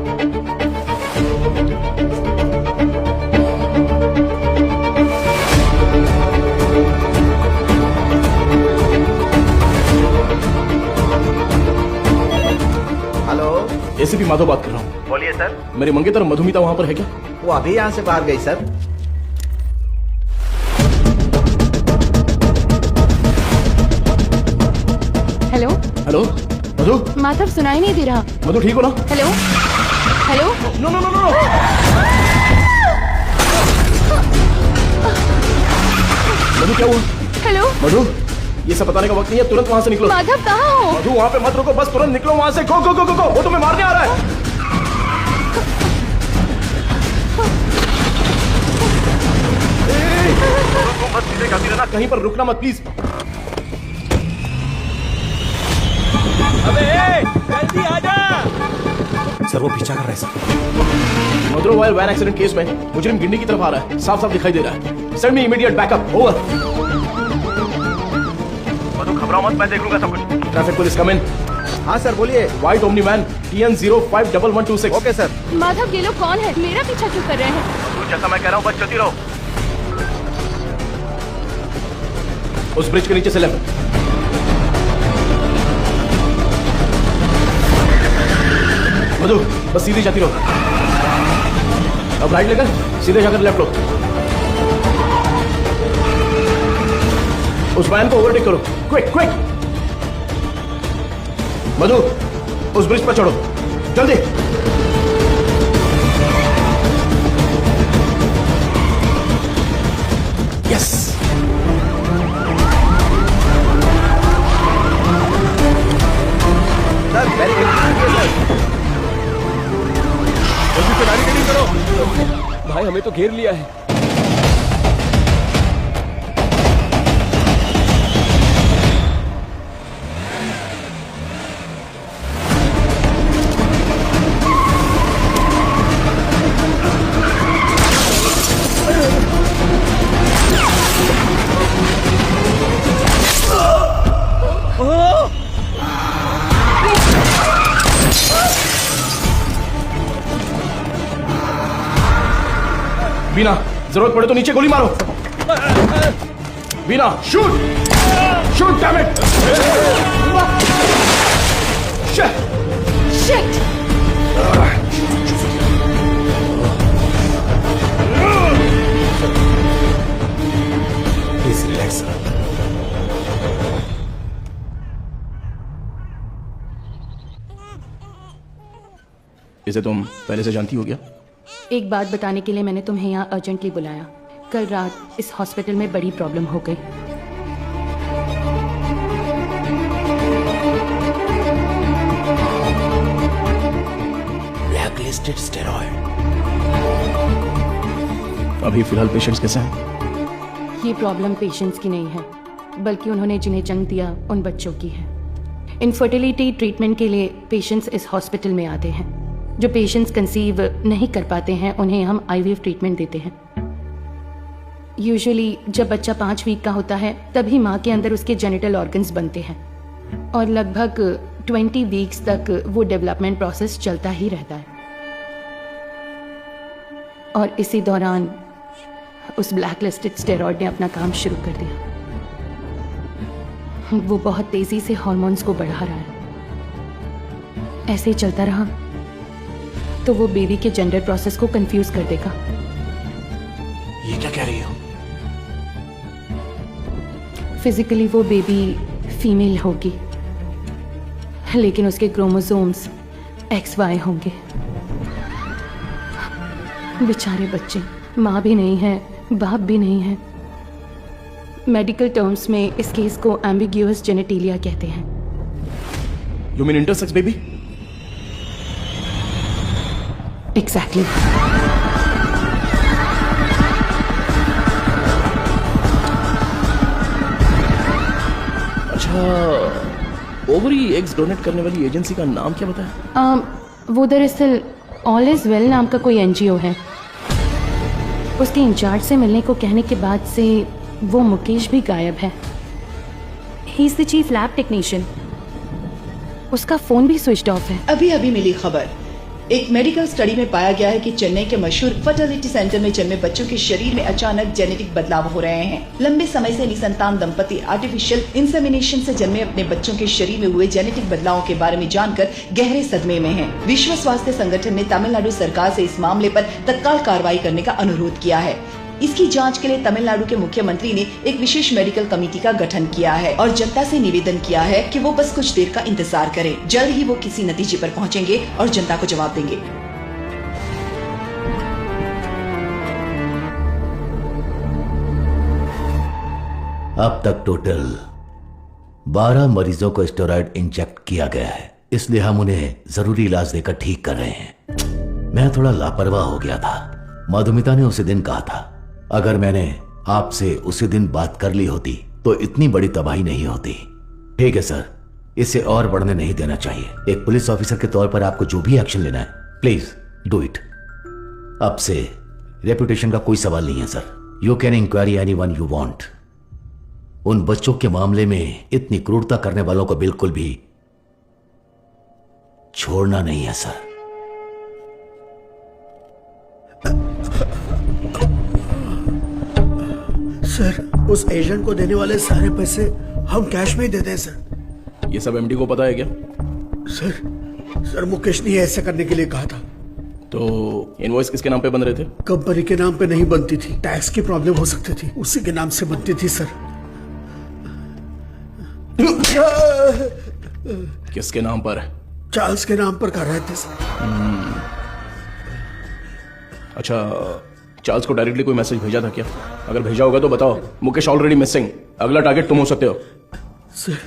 हेलो, एसीपी माधव बात कर रहा हूँ। बोलिए सर। मेरी मंगेतर मधुमिता वहाँ पर है क्या? वो अभी यहाँ से बाहर गई sir. Hello hello Madhu. Madhav, सुनाई नहीं दे रहा। मधु ठीक हो ना? Hello hello. No no no no. Madhu क्या हुआ? हेलो मधु, ये सब बताने का वक्त नहीं है, तुरंत वहां से निकलो। माधव कहाँ हो? मधु वहां पे मत रुको, बस तुरंत निकलो वहां से। गो गो गो गो गो, वो तुम्हें मारने आ रहा है। तुम बस सीधे जाती रहना, कहीं पर रुकना मत प्लीज। अबे जल्दी आ जा। सर वो पीछा कर रहा है सर। मधुरो वायर वैन एक्सीडेंट केस में मुजरिम गिंडी की तरफ आ रहा है, साफ साफ दिखाई दे रहा है। Send me immediate backup. Over. Madhu घबराओ मत, मैं देख लूंगा सब कुछ। Traffic police come in. हाँ सर बोलिए। White Omni van TN051126। Okay sir. Madhav, ये लोग कौन है? मेरा पीछा क्यों कर रहे हैं? तू जैसा मैं कह रहा हूँ बस चलती रहो। उस ब्रिज के नीचे से लेफ्ट। मधु बस सीधे जाती रहो। अब राइट लेकर सीधे जाकर लेफ्ट लो। उस वैन को ओवरटेक करो, क्विक क्विक। मधु, उस ब्रिज पर चढ़ो, जल्दी। Yes. Sir very good sir. जल्दी से बैरिकेडिंग करो। भाई हमें तो घेर लिया है। बीना, जरूरत पड़े तो नीचे गोली मारो। Beena, shoot shoot damn it. Shit. Please relax. इसे तुम पहले से जानती हो क्या? एक बात बताने के लिए मैंने तुम्हें यहाँ अर्जेंटली बुलाया। कल रात इस हॉस्पिटल में बड़ी प्रॉब्लम हो गई। Blacklisted steroid. अभी फिलहाल पेशेंट्स कैसे हैं? ये प्रॉब्लम पेशेंट्स की नहीं है, बल्कि उन्होंने जिन्हें जन्म दिया उन बच्चों की है। इनफर्टिलिटी ट्रीटमेंट के लिए पेशेंट्स इस हॉस्पिटल में आते हैं। जो पेशेंट्स कंसीव नहीं कर पाते हैं उन्हें हम IVF ट्रीटमेंट देते हैं। यूजुअली जब बच्चा 5 वीक का होता है तभी माँ के अंदर उसके जेनिटल ऑर्गन्स बनते हैं और लगभग 20 वीक्स तक वो डेवलपमेंट प्रोसेस चलता ही रहता है। और इसी दौरान उस ब्लैकलिस्टेड स्टेरॉइड ने अपना काम शुरू कर दिया। वो बहुत तेजी से हार्मोन्स को बढ़ा रहा है। ऐसे ही चलता रहा तो वो बेबी के जेंडर प्रोसेस को कंफ्यूज कर देगा। ये क्या कह रही हो? फिजिकली वो बेबी फीमेल होगी, लेकिन उसके क्रोमोसोम्स XY होंगे। बेचारे बच्चे, माँ भी नहीं है, बाप भी नहीं है। मेडिकल टर्म्स में इस केस को एम्बिग्यूअस जेनेटिलिया कहते हैं। You mean intersex baby? Exactly. अच्छा, ओवरी एग्स डोनेट करने वाली एजेंसी का नाम क्या बताया? वो दरअसल ऑल इज वेल नाम का कोई NGO है। उसके इंचार्ज से मिलने को कहने के बाद से वो मुकेश भी गायब है। ही is the chief lab technician. उसका फोन भी स्विच ऑफ है। अभी अभी मिली खबर, एक मेडिकल स्टडी में पाया गया है कि चेन्नई के मशहूर फर्टिलिटी सेंटर में जन्मे बच्चों के शरीर में अचानक जेनेटिक बदलाव हो रहे हैं। लंबे समय से निसंतान दंपति आर्टिफिशियल इंसेमिनेशन से जन्मे अपने बच्चों के शरीर में हुए जेनेटिक बदलावों के बारे में जानकर गहरे सदमे में हैं। विश्व स्वास्थ्य संगठन ने तमिलनाडु सरकार से इस मामले पर तत्काल कार्रवाई करने का अनुरोध किया है। इसकी जांच के लिए तमिलनाडु के मुख्यमंत्री ने एक विशेष मेडिकल कमेटी का गठन किया है और जनता से निवेदन किया है कि वो बस कुछ देर का इंतजार करें। जल्द ही वो किसी नतीजे पर पहुंचेंगे और जनता को जवाब देंगे। अब तक टोटल 12 मरीजों को स्टेरॉइड इंजेक्ट किया गया है, इसलिए हम उन्हें जरूरी इलाज देकर ठीक कर रहे हैं। मैं थोड़ा लापरवाह हो गया था। मधुमिता ने उसी दिन कहा था, अगर मैंने आपसे उसी दिन बात कर ली होती तो इतनी बड़ी तबाही नहीं होती। ठीक है सर, इसे और बढ़ने नहीं देना चाहिए। एक पुलिस ऑफिसर के तौर पर आपको जो भी एक्शन लेना है, प्लीज डू इट। अब से रेपुटेशन का कोई सवाल नहीं है sir. You can enquiry anyone you want. उन बच्चों के मामले में इतनी क्रूरता करने वालों को बिल्कुल भी छोड़ना नहीं है सर। सर, उस एजेंट को देने वाले सारे पैसे हम कैश में ही देते हैं सर। ये सब एमडी को पता है क्या? सर मुकेश ने ऐसा करने के लिए कहा था। तो इनवॉइस किसके नाम पे बन रहे थे? कंपनी के नाम पे नहीं बनती थी, टैक्स की प्रॉब्लम हो सकती थी, उसी के नाम से बनती थी सर। किसके नाम पर? चार्ल्स के नाम पर कर रहे थे सर। अच्छा, चार्ल्स को डायरेक्टली कोई मैसेज भेजा था क्या? अगर भेजा होगा तो बताओ। मुकेश ऑलरेडी मिसिंग, अगला टारगेट तुम हो सकते हो। सर,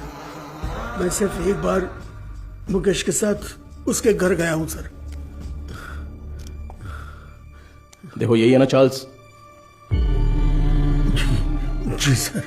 मैं सिर्फ एक बार मुकेश के साथ उसके घर गया हूं सर। देखो यही है ना चार्ल्स? जी सर।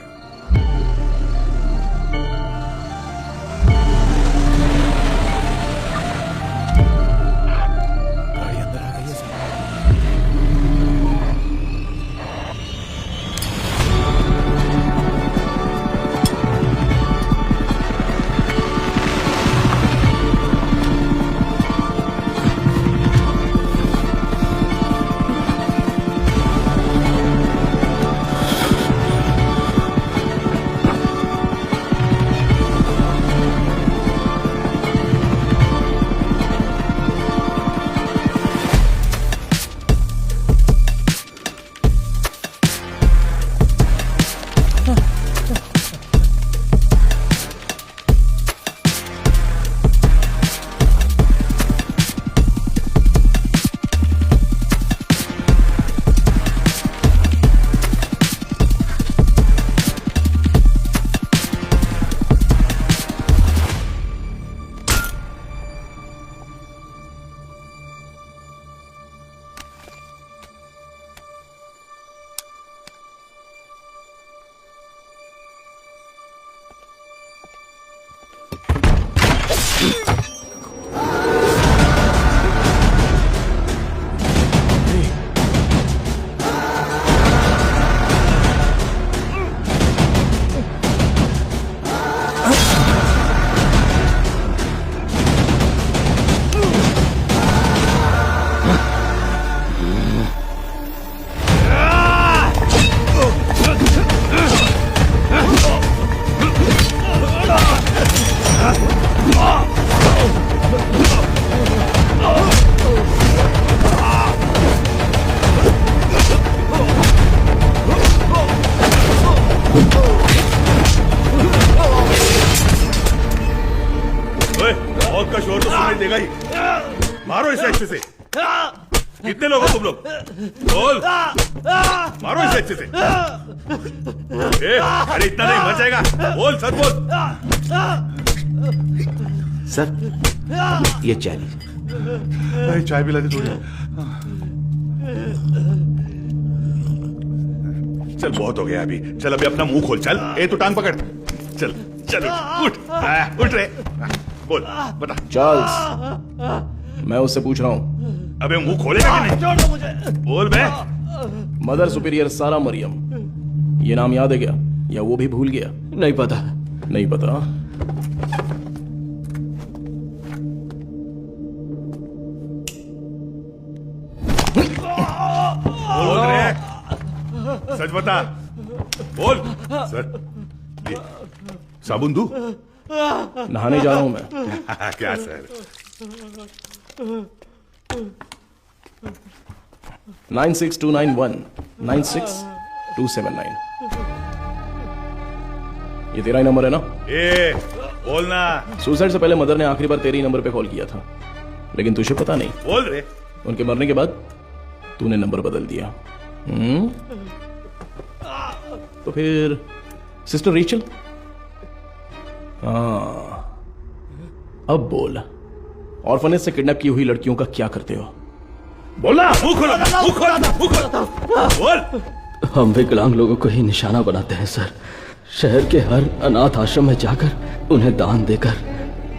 का शोर तो सुनाई देगा ही। मारो इसे अच्छे से। कितने लोग हो तुम लोग? बोल, मारो इसे अच्छे से। अरे इतना नहीं, मर जाएगा। बोल सर, बोल। सर, ये चाय लीजिए। चाय पिला दे थोड़ी। चल बहुत हो गया अभी। चल अभी अपना मुंह खोल। चल, ए तू टांग पकड़। चल चल उठ उठ रे। बोल बता। चार्ल्स, मैं उससे पूछ रहा हूँ। अबे मुंह खोलेगा कि नहीं? छोड़ दो मुझे। बोल बे। मदर सुपीरियर सारा मरियम, ये नाम याद है क्या, या वो भी भूल गया? नहीं पता। नहीं पता? बोल रे, सच बता। बोल। सर, साबुन दूं? नहाने जा रहा हूं मैं। क्या सर? 96291 96279। ये तेरा ही नंबर है ना? ए, बोलना। सुसाइड से पहले मदर ने आखिरी बार तेरे ही नंबर पे कॉल किया था, लेकिन तुझे पता नहीं। बोल रे। उनके मरने के बाद तूने नंबर बदल दिया। तो फिर सिस्टर रीचल? हाँ, अब बोल, ऑर्फनेज से किडनैप की हुई लड़कियों का क्या करते हो? बोलना। मुंह खोलो, मुंह खोलो, मुंह खोलो। बोल। हम विकलांग लोगों को ही निशाना बनाते हैं सर। शहर के हर अनाथ आश्रम में जाकर उन्हें दान देकर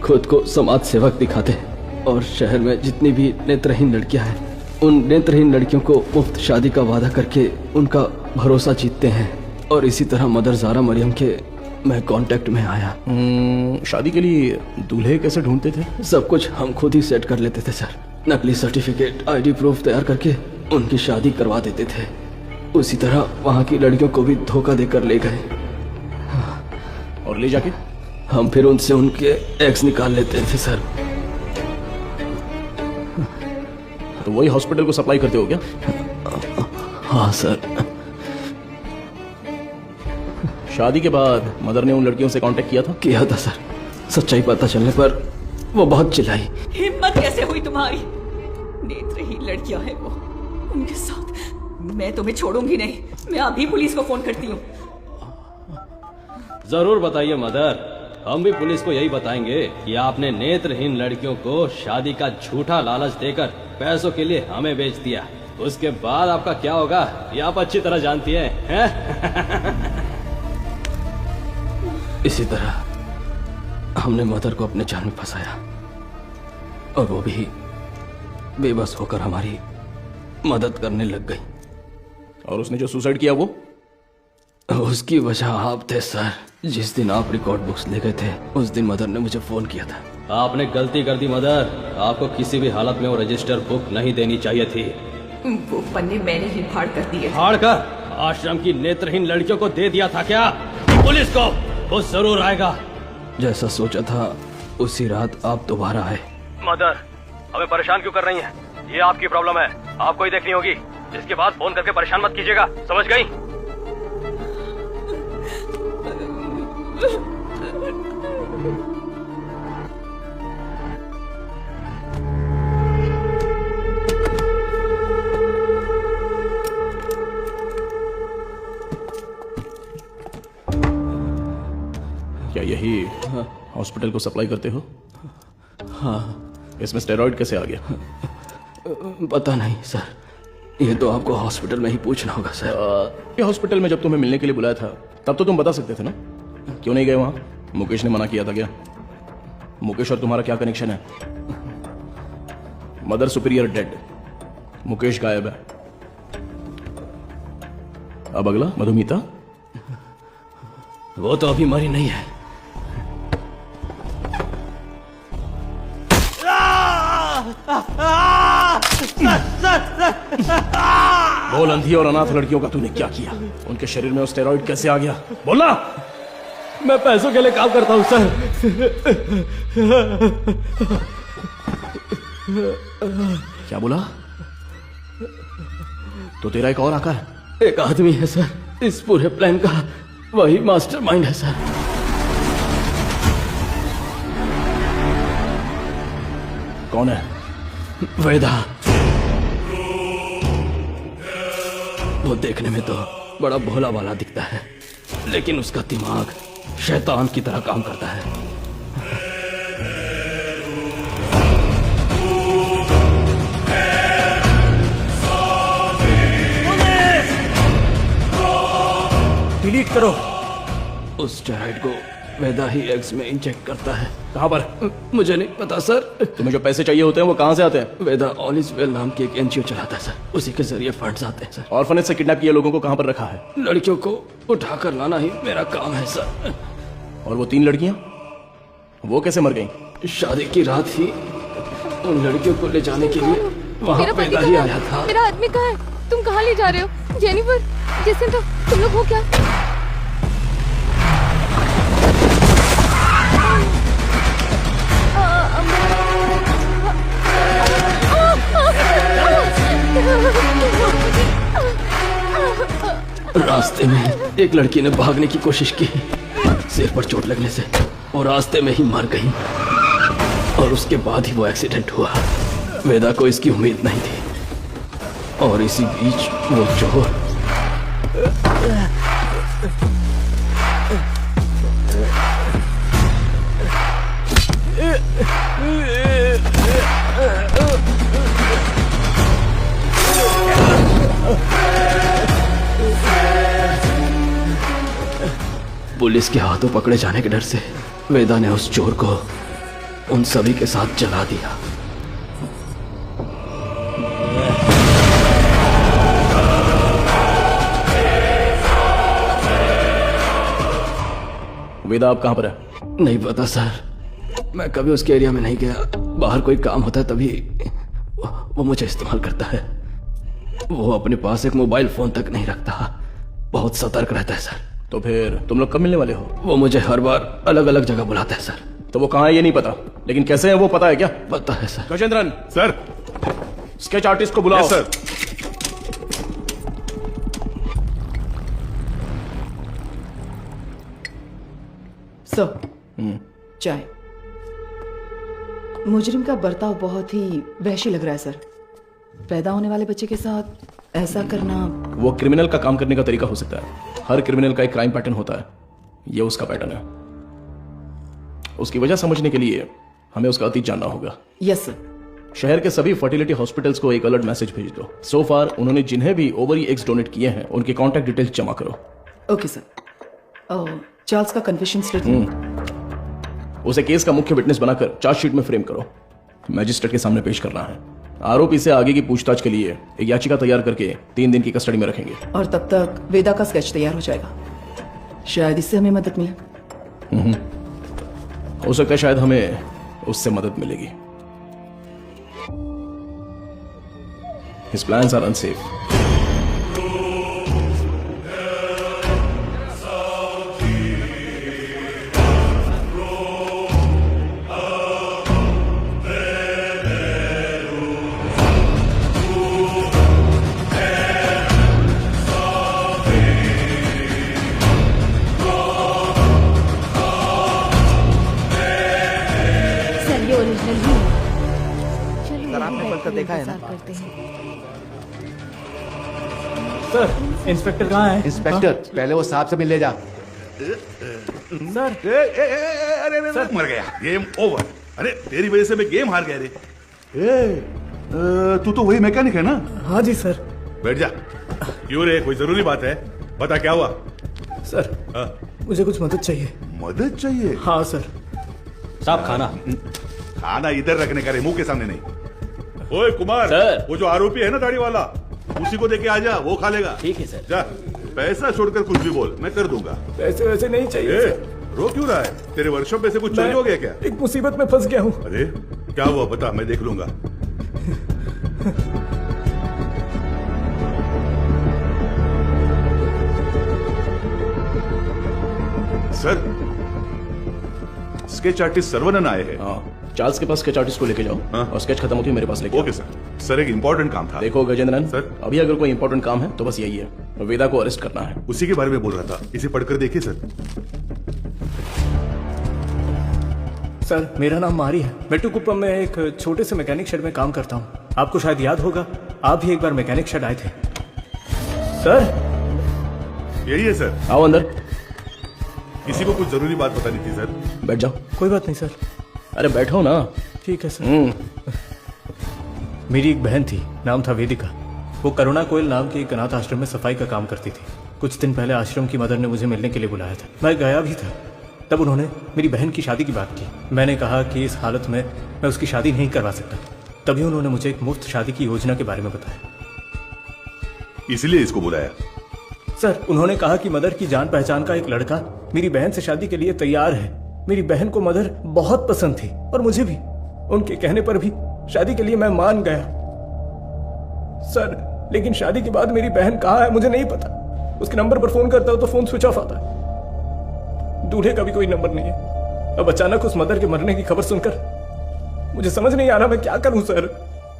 खुद को समाज सेवक दिखाते हैं, और शहर में जितनी भी नेत्रहीन लड़कियां हैं, उन नेत्रहीन लड़कियों को मुफ्त शादी का वादा करके उनका भरोसा जीतते हैं। और इसी तरह मदर ज़ारा मरियम के मैं कांटेक्ट में आया। शादी के लिए दूल्हे कैसे ढूंढते थे? सब कुछ हम खुद ही सेट कर लेते थे सर। नकली सर्टिफिकेट, आईडी प्रूफ तैयार करके उनकी शादी करवा देते थे। उसी तरह वहाँ की लड़कियों को भी धोखा देकर ले गए, और ले जाके हम फिर उनसे उनके एक्स निकाल लेते थे सर। तो वही हॉस्पिटल को सप्लाई करते हो क्या? हाँ सर। शादी के बाद मदर ने उन लड़कियों से कांटेक्ट किया था? किया था सर। सच्चाई पता चलने पर वो बहुत चिल्लाई। हिम्मत कैसे हुई तुम्हारी? नेत्रहीन लड़कियां हैं वो, उनके साथ मैं तुम्हें छोड़ूंगी नहीं। मैं अभी पुलिस को फोन करती हूँ। जरूर बताइए मदर, हम भी पुलिस को यही बताएंगे कि आपने नेत्रहीन लड़कियों को शादी का झूठा लालच देकर पैसों के लिए हमें बेच दिया। उसके बाद आपका क्या होगा ये आप अच्छी तरह जानती हैं? इसी तरह हमने मदर को अपने जाल में फंसाया और वो भी बेबस होकर हमारी मदद करने लग गई। और उसने जो सुसाइड किया वो? उसकी वजह आप थे सर। जिस दिन आप रिकॉर्ड बुक्स ले गए थे उस दिन मदर ने मुझे फोन किया था। आपने गलती कर दी मदर, आपको किसी भी हालत में वो रजिस्टर बुक नहीं देनी चाहिए थी। वो पन्ने मैंने ही फाड़ कर दिए। फाड़ कर आश्रम की नेत्रहीन लड़कियों को दे दिया था क्या? पुलिस को वो जरूर आएगा। जैसा सोचा था उसी रात आप दोबारा आए। मदर, हमें परेशान क्यों कर रही हैं? ये आपकी प्रॉब्लम है, आपको ही देखनी होगी। इसके बाद फोन करके परेशान मत कीजिएगा, समझ गई? क्या यही हॉस्पिटल को सप्लाई करते हो? हाँ। इसमें स्टेरॉइड कैसे आ गया? पता नहीं सर, ये तो आपको हॉस्पिटल में ही पूछना होगा सर। ये हॉस्पिटल में जब तुम्हें मिलने के लिए बुलाया था तब तो तुम बता सकते थे ना, क्यों नहीं गए वहां? मुकेश ने मना किया था क्या? मुकेश और तुम्हारा क्या कनेक्शन है? मदर सुपीरियर डेड, मुकेश गायब है। अब अगला मधुमिता, वो तो अभी मरी नहीं है। बोल, अंधी और अनाथ लड़कियों का तूने क्या किया? उनके शरीर में स्टेरॉइड कैसे आ गया? बोलना। मैं पैसों के लिए काम करता हूँ सर। क्या बोला? तो तेरा एक और आका है? एक आदमी है सर, इस पूरे प्लान का वही मास्टरमाइंड है सर। कौन है? वेदा। वो देखने में तो बड़ा भोला भाला दिखता है, लेकिन उसका दिमाग शैतान की तरह काम करता है। डिलीट करो। उस स्टेरॉइड को वेदा ही एग्स में इंजेक्ट करता है। कहां पर? मुझे नहीं पता सर। तुम्हें जो पैसे चाहिए होते हैं वो कहां से आते हैं? वेदा ऑल इज वेल नाम की एक एनजीओ चलाता है सर, उसी के जरिए फंड्स आते हैं सर। ऑर्फनेज से किडनैप किए लोगों को कहां पर रखा है? लड़कियों को उठाकर लाना ही मेरा काम है सर। और वो 3 लड़कियां, वो कैसे मर गईं? शादी की रात ही उन लड़कियों को ले जाने के लिए वहाँ वेदा ही आया था। मेरा आदमी कहाँ है? तुम कहाँ ले जा रहे हो? जेनिफर, जेसिंटा, तुम लोग हो क्या? रास्ते में एक लड़की ने भागने की कोशिश की, सिर पर चोट लगने से वो रास्ते में ही मर गई और उसके बाद ही वो एक्सीडेंट हुआ। वेदा को इसकी उम्मीद नहीं थी और इसी बीच वो चोर पुलिस के हाथों पकड़े जाने के डर से वेदा ने उस चोर को उन सभी के साथ जला दिया। वेदा आप कहां पर है? नहीं पता सर, मैं कभी उसके एरिया में नहीं गया। बाहर कोई काम होता है तभी वो मुझे इस्तेमाल करता है। वो अपने पास एक मोबाइल फोन तक नहीं रखता, बहुत सतर्क रहता है सर। तो फिर तुम लोग कब मिलने वाले हो? वो मुझे हर बार अलग अलग जगह बुलाता है सर। तो वो कहाँ है ये नहीं पता, लेकिन कैसे है वो पता है क्या? पता है sir. Gajendran sir, sketch artist को बुलाओ। सर। सर चाय। मुजरिम का बर्ताव बहुत ही वहशी लग रहा है सर। पैदा होने वाले बच्चे के साथ ऐसा करना। वो क्रिमिनल का काम करने का तरीका हो सकता है। हर क्रिमिनल का एक क्राइम पैटर्न होता है, ये उसका पैटर्न है। उसकी वजह समझने के लिए हमें उसका अतीत जानना होगा। Yes sir. शहर के सभी फर्टिलिटी हॉस्पिटल्स को एक अलर्ट मैसेज भेज दो। सो फार उन्होंने जिन्हें भी ओवरी एग्स डोनेट किए हैं उनके कॉन्टैक्ट डिटेल्स जमा करो। Okay sir. चार्ल्स का कन्फेशन स्टेटमेंट उसे केस का मुख्य विटनेस बनाकर चार्जशीट में फ्रेम करो। मैजिस्ट्रेट के सामने पेश करना है। आरोपी से आगे की पूछताछ के लिए एक याचिका तैयार करके 3 दिन की कस्टडी में रखेंगे। और तब तक वेदा का स्केच तैयार हो जाएगा। शायद इससे हमें मदद मिले। हो सकता है शायद हमें उससे मदद मिलेगी। His plans are unsafe. Sir ये ओरिजिनल ही है। सर आपने कल का देखा है ना? करते हैं। सर इंस्पेक्टर कहाँ है? इंस्पेक्टर पहले वो साहब से मिलने जा। सर अरे मर गया। Game over. अरे तेरी वजह से मैं गेम हार गया रे। तू तो वही मैकेनिक है ना? हाँ जी सर। बैठ जा। क्यों रे, कोई जरूरी बात है? बता क्या हुआ? सर मुझे कुछ मदद चाहिए। मदद चाहिए? हाँ सर। साहब खाना। खाना इधर रखने का रे, मुंह के सामने नहीं। ओए कुमार सर। वो जो आरोपी है ना दाढ़ी वाला, उसी को देके आ जा, वो खा लेगा। ठीक है सर। जा, पैसा छोड़कर कुछ भी बोल, मैं कर दूंगा। पैसे वैसे नहीं चाहिए सर। रो क्यों रहा है? तेरे वर्कशॉप में से कुछ चोरी हो गया क्या? एक मुसीबत में फंस गया हूँ। अरे क्या हुआ बता, मैं देख लूंगा। सर स्केच आर्टिस्ट सर्वनन आए हैं। चार्ल्स के पास स्केच आर्टिस्ट को लेके जाओ। और स्केच खत्म होती है मेरे पास लेके ओके सर। सर एक इंपॉर्टेंट काम था। देखो गजेंद्रन सर, अभी अगर कोई इंपॉर्टेंट काम है तो बस यही है, वेदा को अरेस्ट करना है। उसी के बारे में बोल रहा था, इसे पढ़कर देखिए सर। सर मेरा नाम मारी है। मेट्टुकुप्पम में एक छोटे से मैकेनिक शेड में काम करता हूँ। आपको शायद याद होगा, आप भी एक बार मैकेनिक शेड आए थे। सर यही है सर। आओ अंदर। किसी को कुछ जरूरी बात बतानी थी सर। बैठ जाओ। कोई बात नहीं सर। अरे बैठो ना। ठीक है सर। मेरी एक बहन थी, नाम था वेदिका। वो करुणा कोयल नाम के एक अनाथ आश्रम में सफाई का काम करती थी। कुछ दिन पहले आश्रम की मदर ने मुझे मिलने के लिए बुलाया था। मैं गया भी था। तब उन्होंने मेरी बहन की शादी की बात की। मैंने कहा कि इस हालत में मैं उसकी शादी नहीं करवा सकता। तभी उन्होंने मुझे एक मुफ्त शादी की योजना के बारे में बताया। इसलिए इसको बुलाया? सर उन्होंने कहा कि मदर की जान पहचान का एक लड़का मेरी बहन से शादी के लिए तैयार है। मेरी बहन को मदर बहुत पसंद थी और मुझे भी। उनके कहने पर भी शादी के लिए मैं मान गया सर। लेकिन शादी के बाद मेरी बहन कहाँ है मुझे नहीं पता। उसके नंबर पर फोन करता हूं तो फोन स्विच ऑफ आता है। दूल्हे का भी कोई नंबर नहीं है। अब अचानक उस मदर के मरने की खबर सुनकर मुझे समझ नहीं आ रहा मैं क्या करूं सर।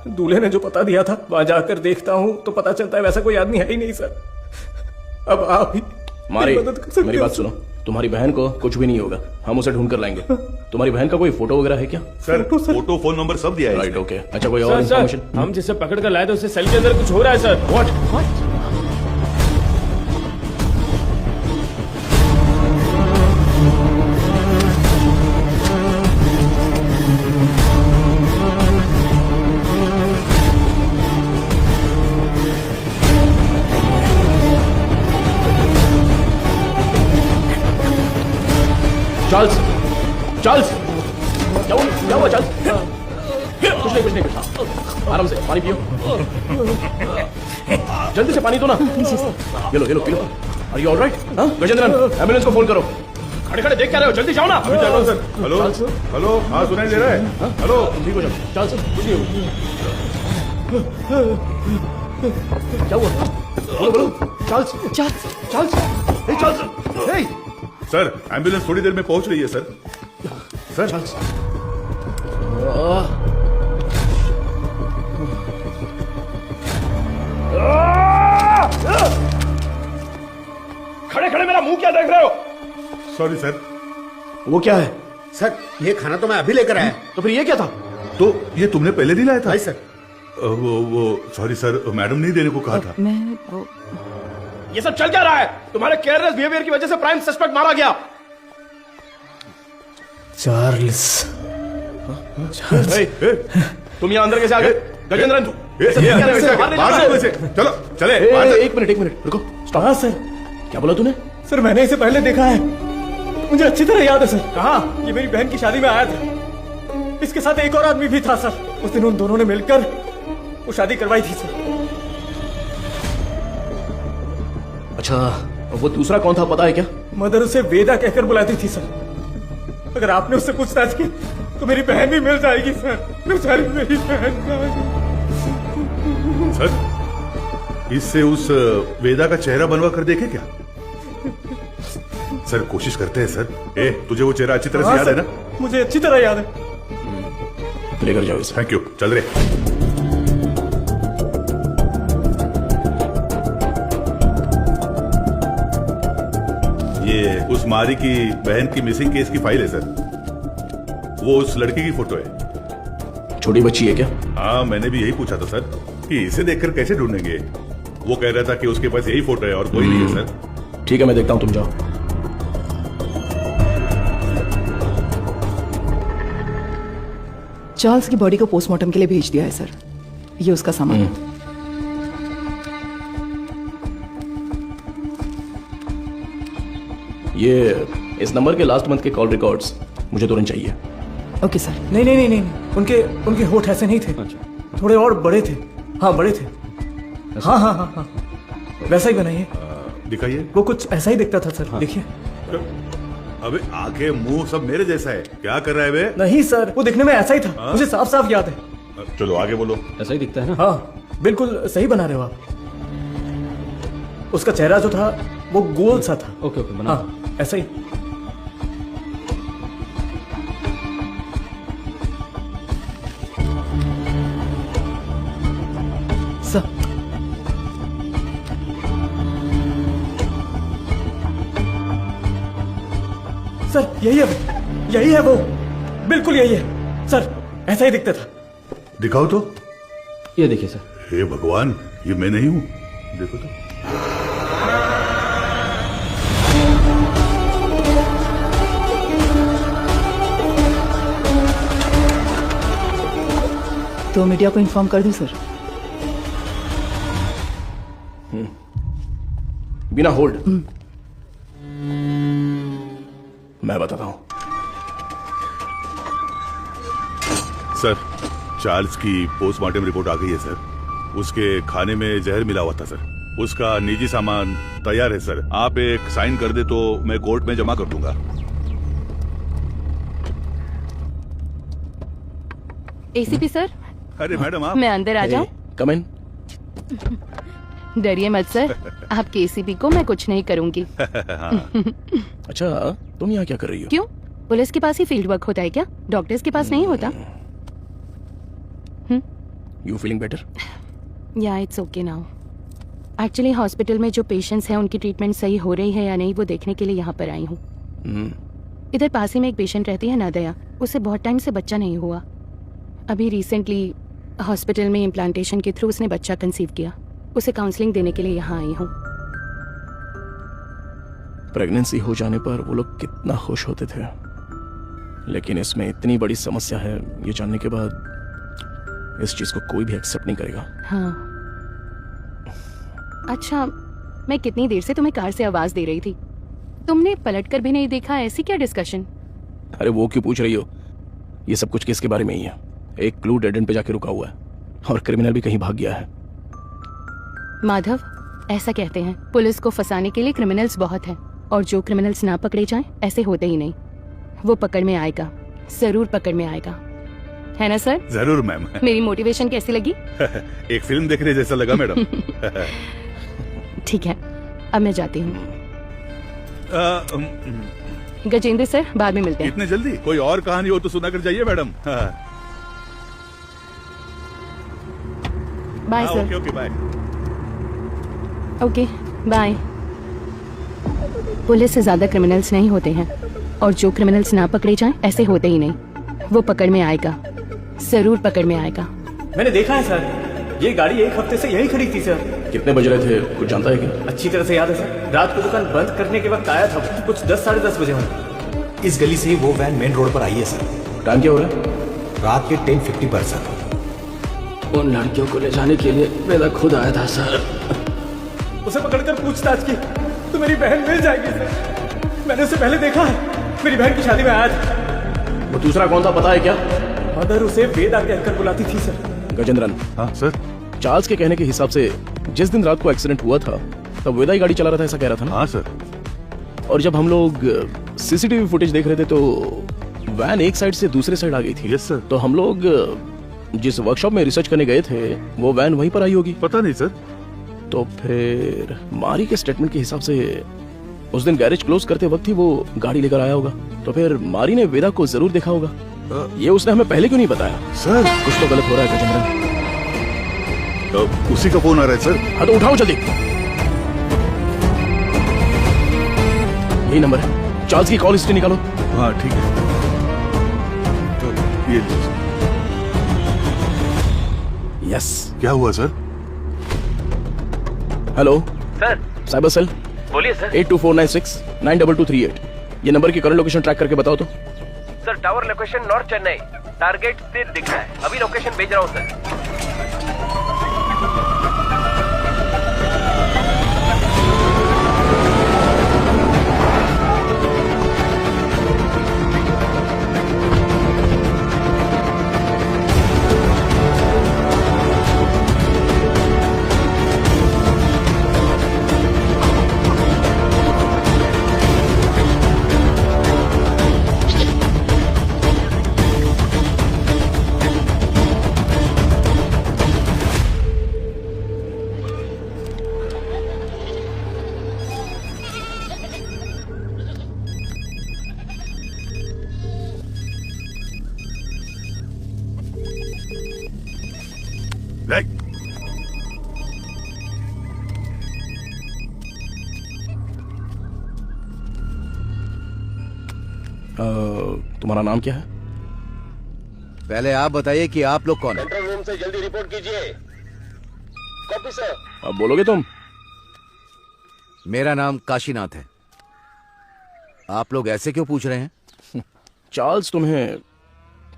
दूल्हे ने जो पता दिया था वहां जाकर देखता हूं तो पता चलता है वैसा कोई आदमी है ही नहीं सर। अब आप ही मारी, मदद कर सकते मेरी हो बात सर। सुनो। तुम्हारी बहन को कुछ भी नहीं होगा, हम उसे ढूंढ कर लाएंगे। तुम्हारी बहन का कोई फोटो वगैरह है क्या? सर फोटो, फोन नंबर सब दिया है। Right okay. अच्छा कोई और इन्फॉर्मेशन? हम जिसे पकड़ कर लाए थे उससे सेल के अंदर कुछ हो रहा है सर। व्हाट? चार्ल्स, चार्ल्स, क्या हुआ चार्ल्स? कुछ नहीं बेटा, आराम से पानी पियो। जल्दी से पानी दो ना। ये लो ये लो पी लो। Are you alright? Gajendran ambulance को फोन करो। खड़े खड़े देख क्या रहे हो, जल्दी जाओ ना। अभी चलो सर। हेलो हेलो, हाँ सुनाई दे रहा है? हेलो ठीक हो जाओ। चार्ल्स कुछ नहीं होगा। क्या हुआ? बोलो बोलो। चार्ल्स चार्ल्स चार्ल्स हे चार्ल्स हे। सर एम्बुलेंस थोड़ी देर में पहुंच रही है सर। सर चार्ल्स खड़े खड़े मेरा मुंह क्या देख रहे हो? Sorry sir. वो क्या है? सर ये खाना तो मैं अभी लेकर आया। तो फिर ये क्या था? तो ये तुमने पहले नहीं लाया था? नहीं सर। वो सॉरी सर, मैडम नहीं देने को कहा था। ये सब चल क्या रहा है? तुम्हारे केयरलेस बिहेवियर की वजह से प्राइम सस्पेक्ट मारा गया। चार्ल्स। तुम यहाँ अंदर कैसे आ गए? गजेंद्रन, चलो चले। एक मिनट रुको, स्टॉप। हाँ सर। क्या बोला तूने? सर मैंने इसे पहले देखा है, मुझे अच्छी तरह याद है सर। कहा? ये मेरी बहन की शादी में आया था, इसके साथ एक और आदमी भी था सर। उस दिन उन दोनों ने मिलकर वो शादी करवाई थी सर। अच्छा, वो दूसरा कौन था पता है क्या? मदर उसे वेदा कहकर बुलाती थी सर। अगर आपने उससे पूछताछ की तो मेरी बहन भी मिल जाएगी सर। बेचारी मेरी बहन। सर इससे उस वेदा का चेहरा बनवा कर देखे क्या? सर कोशिश करते हैं सर। तुझे वो चेहरा अच्छी तरह से याद है ना? मुझे अच्छी तरह याद है। लेकर जाओ इसे। Thank you. चल रहे। ये उस मारी की बहन की मिसिंग केस की फाइल है सर। वो उस लड़की की फोटो है। छोटी बच्ची है क्या? हाँ, मैंने भी यही पूछा था सर कि इसे देखकर कैसे ढूंढेंगे। वो कह रहा था कि उसके पास यही फोटो है और कोई नहीं है सर। ठीक है, मैं देखता हूं, तुम जाओ। चार्ल्स की बॉडी को पोस्टमार्टम के लिए भेज दिया है सर। ये उसका सामान। ये इस नंबर के लास्ट मंथ के कॉल रिकॉर्ड्स मुझे तुरंत चाहिए। Okay sir. नहीं, उनके होठ ऐसे नहीं थे। अच्छा। थोड़े और बड़े थे। हाँ बड़े थे। हाँ वैसा ही बनाइए। दिखाइए। वो कुछ ऐसा ही दिखता था सर। देखिए। अबे आंखें मुंह सब मेरे जैसा है। क्या कर रहा है बे? नहीं सर, वो दिखने में ऐसा ही था। मुझे साफ साफ याद है। चलो आगे बोलो। ऐसा ही दिखता है ना? हाँ बिल्कुल सही बना रहे हो आप। उसका चेहरा जो था वो गोल सा था। ओके बना। हाँ ऐसा ही। सर यही है वो, बिल्कुल यही है सर, ऐसा ही दिखता था। दिखाओ तो। ये देखिए सर। हे भगवान, ये मैं नहीं हूं। देखो तो। तो मीडिया को इन्फॉर्म कर दूं सर? बिना होल्ड मैं बताता हूं। सर, चार्ल्स की पोस्टमार्टम रिपोर्ट आ गई है सर। उसके खाने में जहर मिला हुआ था सर। उसका निजी सामान तैयार है सर। आप एक साइन कर दे तो मैं कोर्ट में जमा कर दूंगा। ACP sir. अरे मैडम आप। मैं अंदर आ जाऊं? कम इन। डरिए मत सर, आपके एसीपी को मैं कुछ नहीं करूंगी। अच्छा, तुम यहाँ क्या कर रही हो? क्यों? पुलिस के पास ही फील्ड वर्क होता है क्या? डॉक्टर्स के पास नहीं होता? You feeling better? Yeah it's okay now. Actually hospital में जो पेशेंट्स हैं उनकी ट्रीटमेंट सही हो रही है या नहीं वो देखने के लिए यहाँ पर आई हूँ। इधर पास ही में एक पेशेंट रहती है नादया, उसे बहुत टाइम से बच्चा नहीं हुआ। अभी रिसेंटली हॉस्पिटल में इम्प्लांटेशन के थ्रू उसने बच्चा कंसीव किया। उसे काउंसलिंग देने के लिए यहाँ आई हूँ। प्रेगनेंसी हो जाने पर वो लोग कितना खुश होते थे, लेकिन इसमें इतनी बड़ी समस्या है ये जानने के बाद इस चीज को कोई भी एक्सेप्ट नहीं करेगा। हाँ। अच्छा, मैं कितनी देर से तुम्हें कार से आवाज दे रही थी, तुमने पलटकर भी नहीं देखा। ऐसी क्या डिस्कशन? अरे वो क्यों पूछ रही हो? ये सब कुछ किसके बारे में ही है। एक क्लू डेड एंड पे जाके रुका हुआ है और क्रिमिनल भी कहीं भाग गया है। माधव, ऐसा कहते हैं पुलिस को फंसाने के लिए क्रिमिनल्स बहुत हैं, और जो क्रिमिनल्स ना पकड़े जाएं ऐसे होते ही नहीं। वो पकड़ में आएगा, जरूर पकड़ में आएगा, है ना सर? जरूर मैम। मेरी मोटिवेशन कैसी लगी? एक फिल्म देखने जैसा लगा मैडम। ठीक है, अब मैं जाती हूँ। गजेंद्र सर, बाद में मिलते हैं। इतने जल्दी? कोई और कहानी हो तो सुना कर जाइए madam. Bye sir. Okay bye. Okay bye. Police से ज्यादा क्रिमिनल्स नहीं होते हैं, और जो क्रिमिनल्स ना पकड़े जाएं ऐसे होते ही नहीं। वो पकड़ में आएगा, जरूर पकड़ में आएगा। मैंने देखा है सर, ये गाड़ी एक हफ्ते से यही खड़ी थी सर। कितने बज रहे थे कुछ जानता है क्या? अच्छी तरह से याद है सर, रात को दुकान बंद करने के वक्त आया था, कुछ 10 साढ़े 10 बजे होंगे। इस गली से ही वो वैन मेन रोड पर आई है सर। टाइम क्या हो रहा है? रात के 10:50 पर सर। उन लड़कियों को ले जाने के लिए वेदा खुद आया था सर। उसे पकड़कर पूछताछ की तो मेरी बहन मिल जाएगी सर। मैंने उसे पहले देखा है, मेरी बहन की शादी में आया था। वो दूसरा कौन था पता है क्या? मदर उसे वेदा कहकर बुलाती थी सर। गजेंद्रन। हाँ सर। चार्ल्स के कहने के हिसाब से जिस दिन रात को एक्सीडेंट हुआ था तब वेदा ही गाड़ी चला रहा था, ऐसा कह रहा था ना? हाँ सर। और जब हम लोग सीसीटीवी फुटेज देख रहे थे तो वैन एक साइड से दूसरे साइड आ गई थी। Yes sir. तो हम लोग जिस वर्कशॉप में रिसर्च करने गए थे वो वैन वहीं पर आई होगी। पता नहीं सर। तो फिर मारी के स्टेटमेंट के हिसाब से उस दिन गैरेज क्लोज करते वक्त ही वो गाड़ी लेकर आया होगा। तो फिर मारी ने वेदा को जरूर देखा होगा। ये उसने हमें पहले क्यों नहीं बताया? सर कुछ तो गलत हो रहा है गजेंद्रन। उसी का फोन आ रहा है सर। हाँ तो उठाओ जल्दी। यही नंबर है, चार्ल्स की कॉल हिस्ट्री निकालो। हाँ ठीक है। तो ये यस। क्या हुआ sir? Hello sir. Cyber cell. बोलिए सर। 8249692238। ये नंबर की करंट लोकेशन ट्रैक करके बताओ तो। Sir tower location north Chennai, target स्थिर दिख रहा है। अभी लोकेशन भेज रहा हूँ सर। तुम्हारा नाम क्या है? पहले आप बताइए कि आप लोग कौन हैं? कंट्रोल रूम से जल्दी रिपोर्ट कीजिए। Copy sir. अब बोलोगे तुम? मेरा नाम काशीनाथ है। आप लोग ऐसे क्यों पूछ रहे हैं? चार्ल्स तुम्हें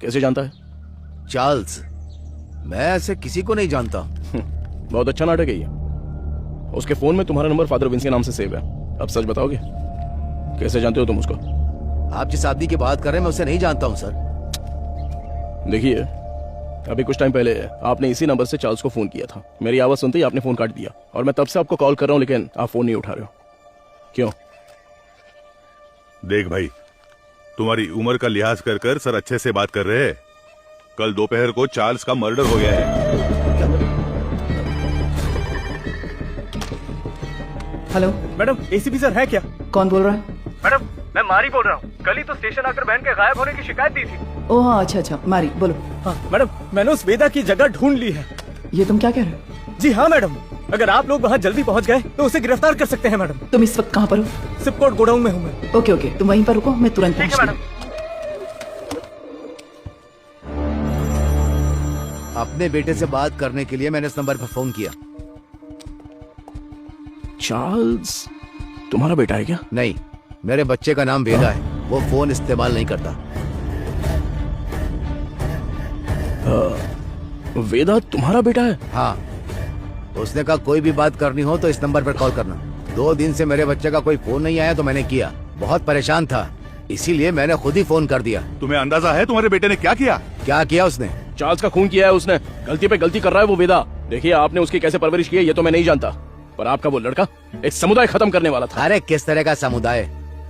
कैसे जानता है? चार्ल्स? मैं ऐसे किसी को नहीं जानता। बहुत अच्छा नाटक है ये। उसके फोन में तुम्हारा नंबर फादर विंस के नाम से सेव है। अब सच बताओगे, कैसे जानते हो तुम उसको? आप जिस आदमी की बात कर रहे हैं मैं उसे नहीं जानता हूं सर। देखिए, अभी कुछ टाइम पहले आपने इसी नंबर से चार्ल्स को फोन किया था। मेरी आवाज सुनते ही आपने फोन काट दिया और मैं तब से आपको कॉल कर रहा हूं लेकिन आप फोन नहीं उठा रहे हो। क्यों? देख भाई, तुम्हारी उम्र का लिहाज कर कर सर अच्छे से बात कर रहे हैं। कल दोपहर को चार्ल्स का मर्डर हो गया है। हेलो मैडम, एसीपी सर है क्या? कौन बोल रहा है? मैडम मैं मारी बोल रहा हूँ। कल ही तो स्टेशन आकर बहन के गायब होने की शिकायत दी थी। ओह हाँ, अच्छा मारी बोलो। हाँ मैडम, मैंने उस वेदा की जगह ढूंढ ली है। ये तुम क्या कह रहे हो? जी हाँ मैडम, अगर आप लोग वहाँ जल्दी पहुँच गए तो उसे गिरफ्तार कर सकते हैं मैडम। तुम इस वक्त कहाँ पर हो? सिपकोट गोडाउन में हूँ मैं। ओके तुम वहीं पर रुको, मैं तुरंत ठीक है पहुँचती हूँ। अपने बेटे से बात करने के लिए मैंने इस नंबर पर फोन किया। चार्ल्स तुम्हारा बेटा है क्या? नहीं, मेरे बच्चे का नाम वेदा है। वो फोन इस्तेमाल नहीं करता। वेदा तुम्हारा बेटा है? हाँ, उसने कहा कोई भी बात करनी हो तो इस नंबर पर कॉल करना। 2 दिन से मेरे बच्चे का कोई फोन नहीं आया तो मैंने किया। बहुत परेशान था, इसीलिए मैंने खुद ही फोन कर दिया। तुम्हें अंदाजा है तुम्हारे बेटे ने क्या किया? क्या किया उसने? चार्ल्स का खून किया है उसने। गलती पे गलती कर रहा है वो वेदा। देखिए, आपने उसकी कैसे परवरिश की है ये तो मैं नहीं जानता, पर आपका वो लड़का एक समुदाय खत्म करने वाला था। अरे किस तरह का समुदाय?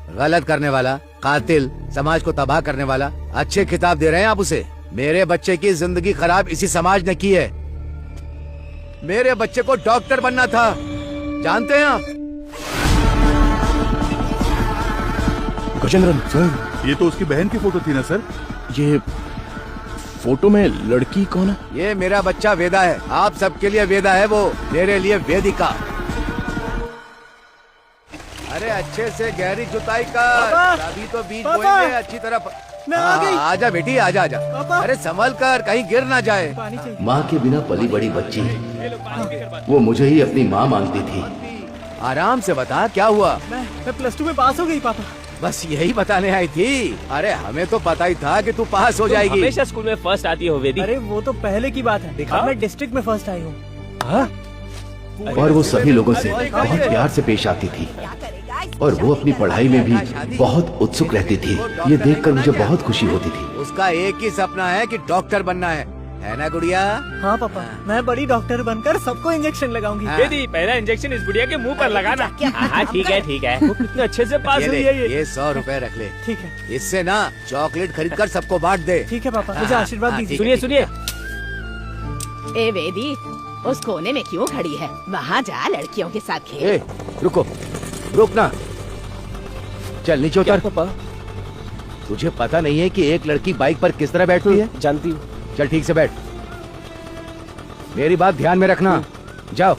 गलत करने वाला, कातिल, समाज को तबाह करने वाला। अच्छे खिताब दे रहे हैं आप उसे। मेरे बच्चे की जिंदगी खराब इसी समाज ने की है। मेरे बच्चे को डॉक्टर बनना था, जानते हैं आप? गजेंद्रन सर, ये तो उसकी बहन की फोटो थी ना सर? ये फोटो में लड़की कौन है? ये मेरा बच्चा वेदा है। आप सबके लिए वेदा है वो, मेरे लिए वेदिका। अरे अच्छे से गहरी जुताई कर, अभी तो बीज बोएंगे अच्छी तरह। आजा बेटी, आजा आजा। अरे संभल कर, कहीं गिर ना जाए। माँ के बिना पली बड़ी बच्ची, वो मुझे ही अपनी माँ मांगती थी। आराम से बता, क्या हुआ? मैं प्लस 2 में पास हो गई पापा। बस यही बताने आई थी। अरे हमें तो पता ही था कि तू पास हो जाएगी। हमेशा स्कूल में फर्स्ट आती हो वेदी। अरे वो तो पहले की बात है, अब मैं डिस्ट्रिक्ट में फर्स्ट आई हूँ। और वो सभी लोगों से बहुत प्यार से पेश आती थी और वो अपनी पढ़ाई में भी बहुत उत्सुक रहती थी। ये देखकर मुझे बहुत खुशी होती थी। उसका एक ही सपना है कि डॉक्टर बनना है ना गुड़िया? हाँ पापा, मैं बड़ी डॉक्टर बनकर सबको इंजेक्शन लगाऊंगी। वेदी, पहला इंजेक्शन इस बुढ़िया के मुंह पर लगाना। हाँ ठीक है ठीक है। वो कितने अच्छे से पास हुई है ये 100 रुपए रख ले। ठीक है। इससे ना चॉकलेट खरीद कर सबको बांट दे। ठीक है पापा, मुझे आशीर्वाद दीजिए। सुनिए सुनिए, ए वेदी, उस कोने में क्यों खड़ी है? वहाँ जा, लड़कियों के साथ खेल। रुको, रुक ना, चल नीचे उतर। पापा, तुझे पता नहीं है कि एक लड़की बाइक पर किस तरह बैठती है? जानती हूँ। चल ठीक से बैठ, मेरी बात ध्यान में रखना। जाओ।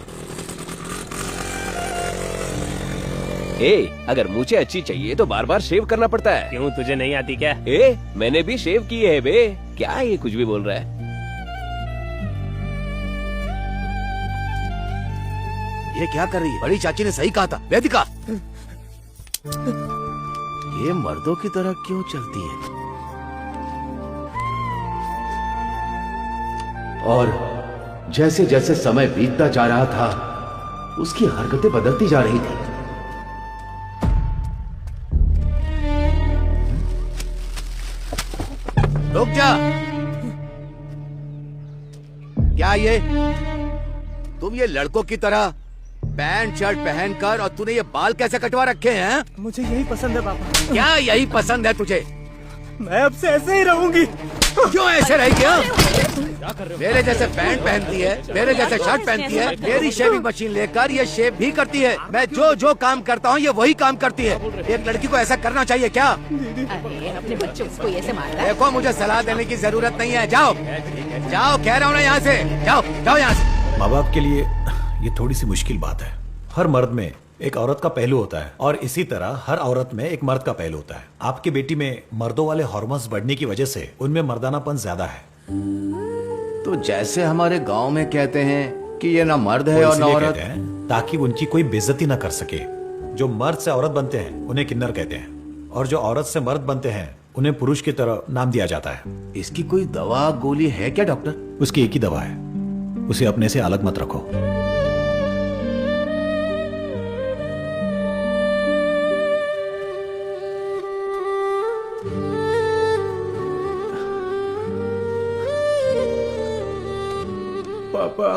अगर मुझे अच्छी चाहिए तो बार बार शेव करना पड़ता है। क्यों, तुझे नहीं आती क्या? मैंने भी शेव की है बे। क्या ये कुछ भी बोल रहा है? ये क्या कर रही है? बड़ी चाची ने सही कहा था वेदिका। ये मर्दों की तरह क्यों चलती है? और जैसे जैसे समय बीतता जा रहा था, उसकी हरकतें बदलती जा रही थी। रुक जा। क्या ये तुम ये लड़कों की तरह पैंट शर्ट पहनकर और तूने ये बाल कैसे कटवा रखे हैं? मुझे यही पसंद है पापा। क्या यही पसंद है तुझे? मैं अब से ऐसे ही रहूंगी। क्यों ऐसे रहेगी? मेरे जैसे पैंट पहनती है, मेरे जैसे शर्ट पहनती है, मेरी शेविंग मशीन लेकर ये शेव भी करती है। मैं जो जो काम करता हूँ ये वही काम करती है। एक लड़की को ऐसा करना चाहिए क्या? अरे अपने बच्चों को ऐसे मारना। देखो, मुझे सलाह देने की जरूरत नहीं है। जाओ जाओ, कह रहा हूँ ना, यहाँ से जाओ, जाओ यहाँ से। माँ बाप के लिए ये थोड़ी सी मुश्किल बात है। हर मर्द में एक औरत का पहलू होता है और इसी तरह हर औरत में एक मर्द का पहलू होता है। आपकी बेटी में मर्दों वाले हार्मोन्स बढ़ने की वजह से उनमें मर्दानापन ज्यादा है। तो जैसे हमारे गांव में कहते हैं कि ये ना मर्द है और ना औरत, ताकि उनकी कोई बेइज्जती ना कर सके। जो मर्द से औरत बनते हैं उन्हें किन्नर कहते हैं, और जो औरत से मर्द बनते हैं उन्हें पुरुष की तरह नाम दिया जाता है। इसकी कोई दवा गोली है क्या डॉक्टर? उसकी एक ही दवा है, उसे अपने से अलग मत रखो। पापा,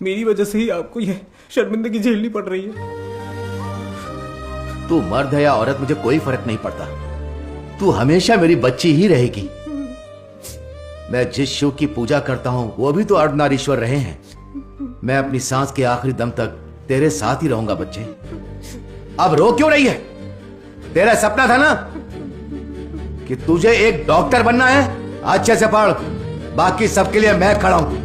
मेरी वजह से ही आपको ये शर्मिंदगी झेलनी पड़ रही है। तू मर्द है या औरत, मुझे कोई फर्क नहीं पड़ता। तू हमेशा मेरी बच्ची ही रहेगी। मैं जिस शिव की पूजा करता हूं वो भी तो अर्धनारीश्वर रहे हैं। मैं अपनी सांस के आखिरी दम तक तेरे साथ ही रहूंगा बच्चे। अब रो क्यों रही है? तेरा सपना था ना कि तुझे एक डॉक्टर बनना है? अच्छे से पढ़, बाकी सबके लिए मैं खड़ा हूं।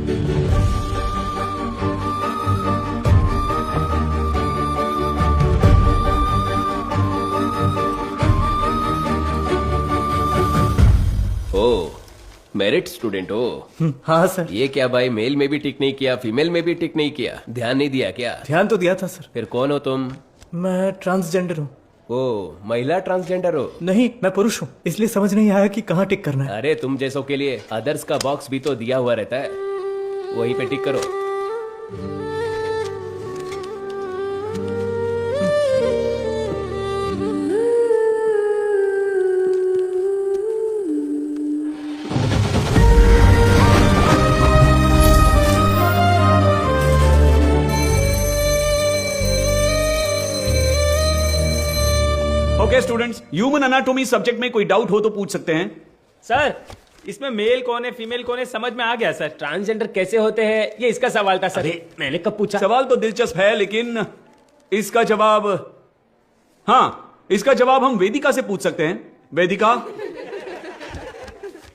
मेरिट स्टूडेंट हो? हाँ सर। ये क्या भाई, मेल में भी टिक नहीं किया, फीमेल में भी टिक नहीं किया, ध्यान नहीं दिया क्या? ध्यान तो दिया था सर। फिर कौन हो तुम? मैं ट्रांसजेंडर हूँ। ओ, महिला ट्रांसजेंडर हो? नहीं, मैं पुरुष हूँ, इसलिए समझ नहीं आया कि कहाँ टिक करना है। अरे तुम जैसों के लिए अदर्स का बॉक्स भी तो दिया हुआ रहता है, वहीं पे टिक करो। Okay students, human anatomy subject में कोई डाउट हो तो पूछ सकते हैं। सर, इसमें मेल कौन है फीमेल कौन है समझ में आ गया सर। ट्रांसजेंडर कैसे होते हैं ये इसका सवाल था सर। मैंने कब पूछा? सवाल तो दिलचस्प है, लेकिन इसका जवाब, हाँ, इसका जवाब हम वेदिका से पूछ सकते हैं। वेदिका,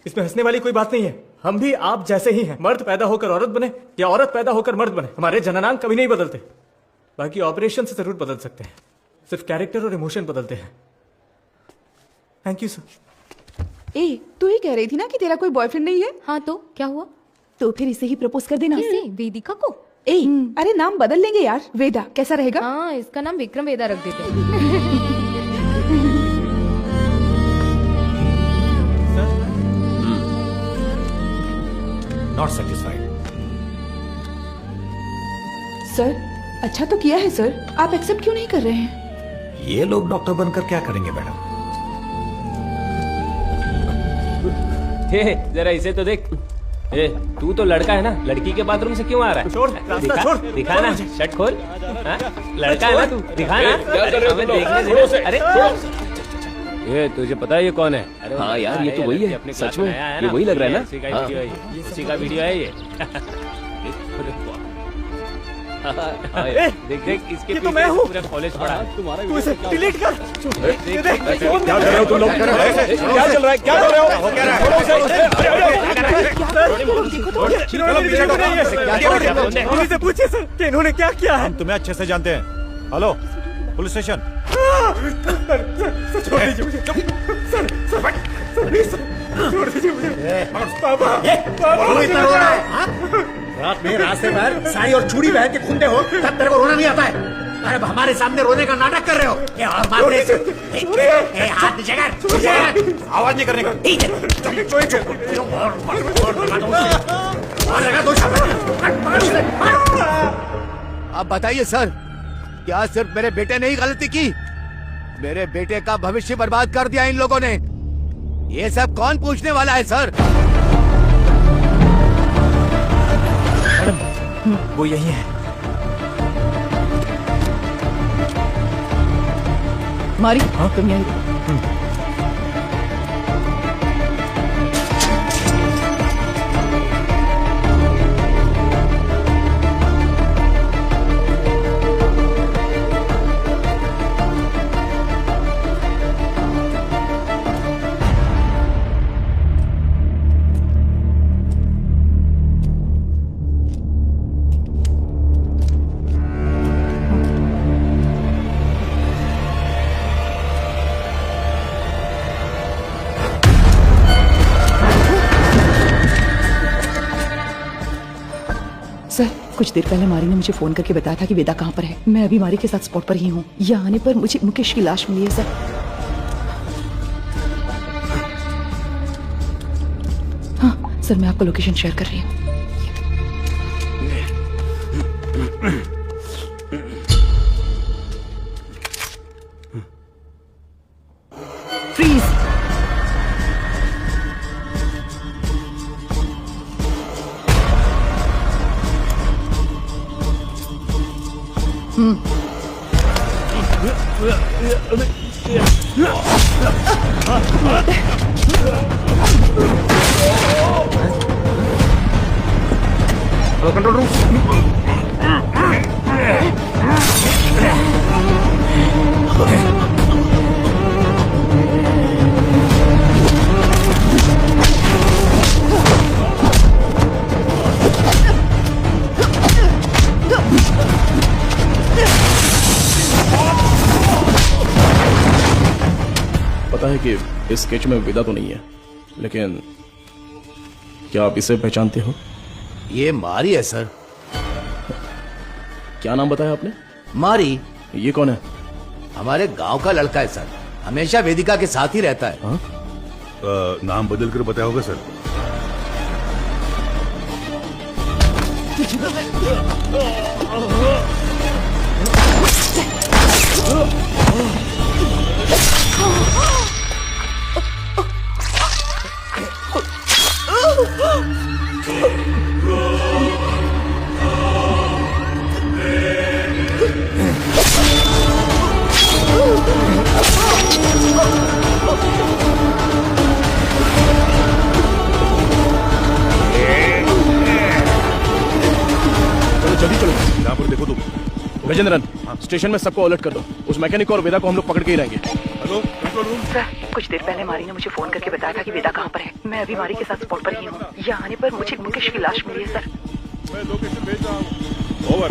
इसमें हंसने वाली कोई बात नहीं है। हम भी आप जैसे ही हैं। मर्द पैदा होकर औरत बने या औरत पैदा होकर मर्द बने, हमारे जननांग कभी नहीं बदलते। बाकी ऑपरेशन से जरूर बदल सकते हैं। सिर्फ कैरेक्टर और इमोशन बदलते हैं। Thank you sir. ए, तू ही कह रही थी ना कि तेरा कोई बॉयफ्रेंड नहीं है? हाँ तो क्या हुआ? तो फिर इसे ही प्रपोज कर देना। किसे? वेदिका को? ए, अरे नाम बदल लेंगे यार। वेदा कैसा रहेगा? हाँ, इसका नाम विक्रम वेदा रख देते हैं। Not satisfied. सर, अच्छा तो किया है सर, आप एक्सेप्ट क्यों नहीं कर रहे हैं? ये लोग डॉक्टर बनकर क्या करेंगे मैडम? हे, जरा इसे तो देख। ए, तू तो लड़का है ना, लड़की के बाथरूम से क्यों आ रहा है? छोड़, रास्ता छोड़। दिखा ना, शर्ट खोल। हाँ? लड़का है ना तू, दिखा ना। क्या कर रहे हो तुम लोग? देखने छोड़ो दे। उसे। अरे ये तुझे पता है ये कौन है? अरे हाँ यार, ये तो वही है। अपने सच क्लास में, आया है ये ना? वही लग रहा है ना? इसी का हाँ। वीडियो है ये। इसी का वीडियो है ये। देख देख, इसके ये तो मैं हूँ। पूरा कॉलेज पढ़ा है। तुम्हारा तू इसे डिलीट कर। देख, देख, देख, फोन क्या कर रहे हो तुम लोग? क्या चल रहा है? क्या कर रहे हो? क्या कर रहे हो? पूछिए सर कि इन्होंने क्या किया है। हम तुम्हें अच्छे से जानते हैं। Hello, police station. सर छोड़ दीजिए मुझे। सर प्लीज छोड़ दीजिए मुझे। पापा, क्यों इतना रो रहा है? रात में रास्ते पर साड़ी और चूड़ी पहन के घूमते हो, तब तेरे को रोना नहीं आता है? अरे हमारे सामने रोने का नाटक कर रहे हो? हाथ नीचे कर, आवाज नहीं करने का। अब बताइए सर, क्या सिर्फ मेरे बेटे ने ही गलती की? मेरे बेटे का भविष्य बर्बाद कर दिया इन लोगों ने। ये सब कौन पूछने वाला है सर? वो यही है। मारी, तुम यहीं कुछ देर पहले मारी ने मुझे फोन करके बताया था कि वेदा कहाँ पर है। मैं अभी मारी के साथ स्पॉट पर ही हूँ। यहाँ आने पर मुझे मुकेश की लाश मिली है सर। हाँ सर, मैं आपको लोकेशन शेयर कर रही हूँ। फ्रीज। Control room. पता है कि इस स्केच में विदा तो नहीं है, लेकिन क्या आप इसे पहचानते हो? ये मारी है सर। क्या नाम बताया आपने? मारी। ये कौन है? हमारे गांव का लड़का है सर, हमेशा वेदिका के साथ ही रहता है। नाम बदल कर बताया होगा सर। जल्दी चलो, यहाँ पर देखो तुम। गजेंद्रन, स्टेशन में सबको अलर्ट कर दो। उस मैकेनिक और वेदा को हम लोग पकड़ के ही रहेंगे। Hello, control room. सर, कुछ देर पहले मारी ने मुझे फोन करके बताया था कि वेदा कहाँ पर है। मैं अभी मारी के साथ स्पॉट पर ही हूँ। यहाँ आने पर मुझे मुकेश की लाश मिली है सर। मैं लोकेशन भेज रहा हूँ। ओवर।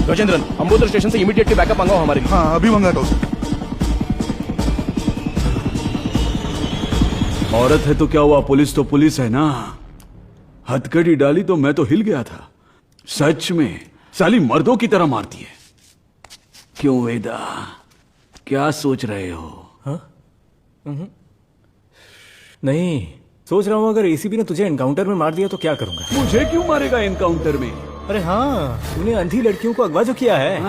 गजेंद्रन, अम्बोदर स्टेशन से इमीडिएटली बैकअप मंगाओ हमारे लिए। हाँ अभी मंगाता हूँ। औरत है तो क्या हुआ, पुलिस तो पुलिस है ना। हथकड़ी डाली तो मैं तो हिल गया था। सच में साली मर्दों की तरह मारती है। क्यों वेदा, क्या सोच रहे हो? हाँ? नहीं, सोच रहा हूँ अगर एसीपी ने तुझे एनकाउंटर में मार दिया तो क्या करूंगा। मुझे क्यों मारेगा एनकाउंटर में? अरे हाँ, तूने अंधी लड़कियों को अगवा जो किया है।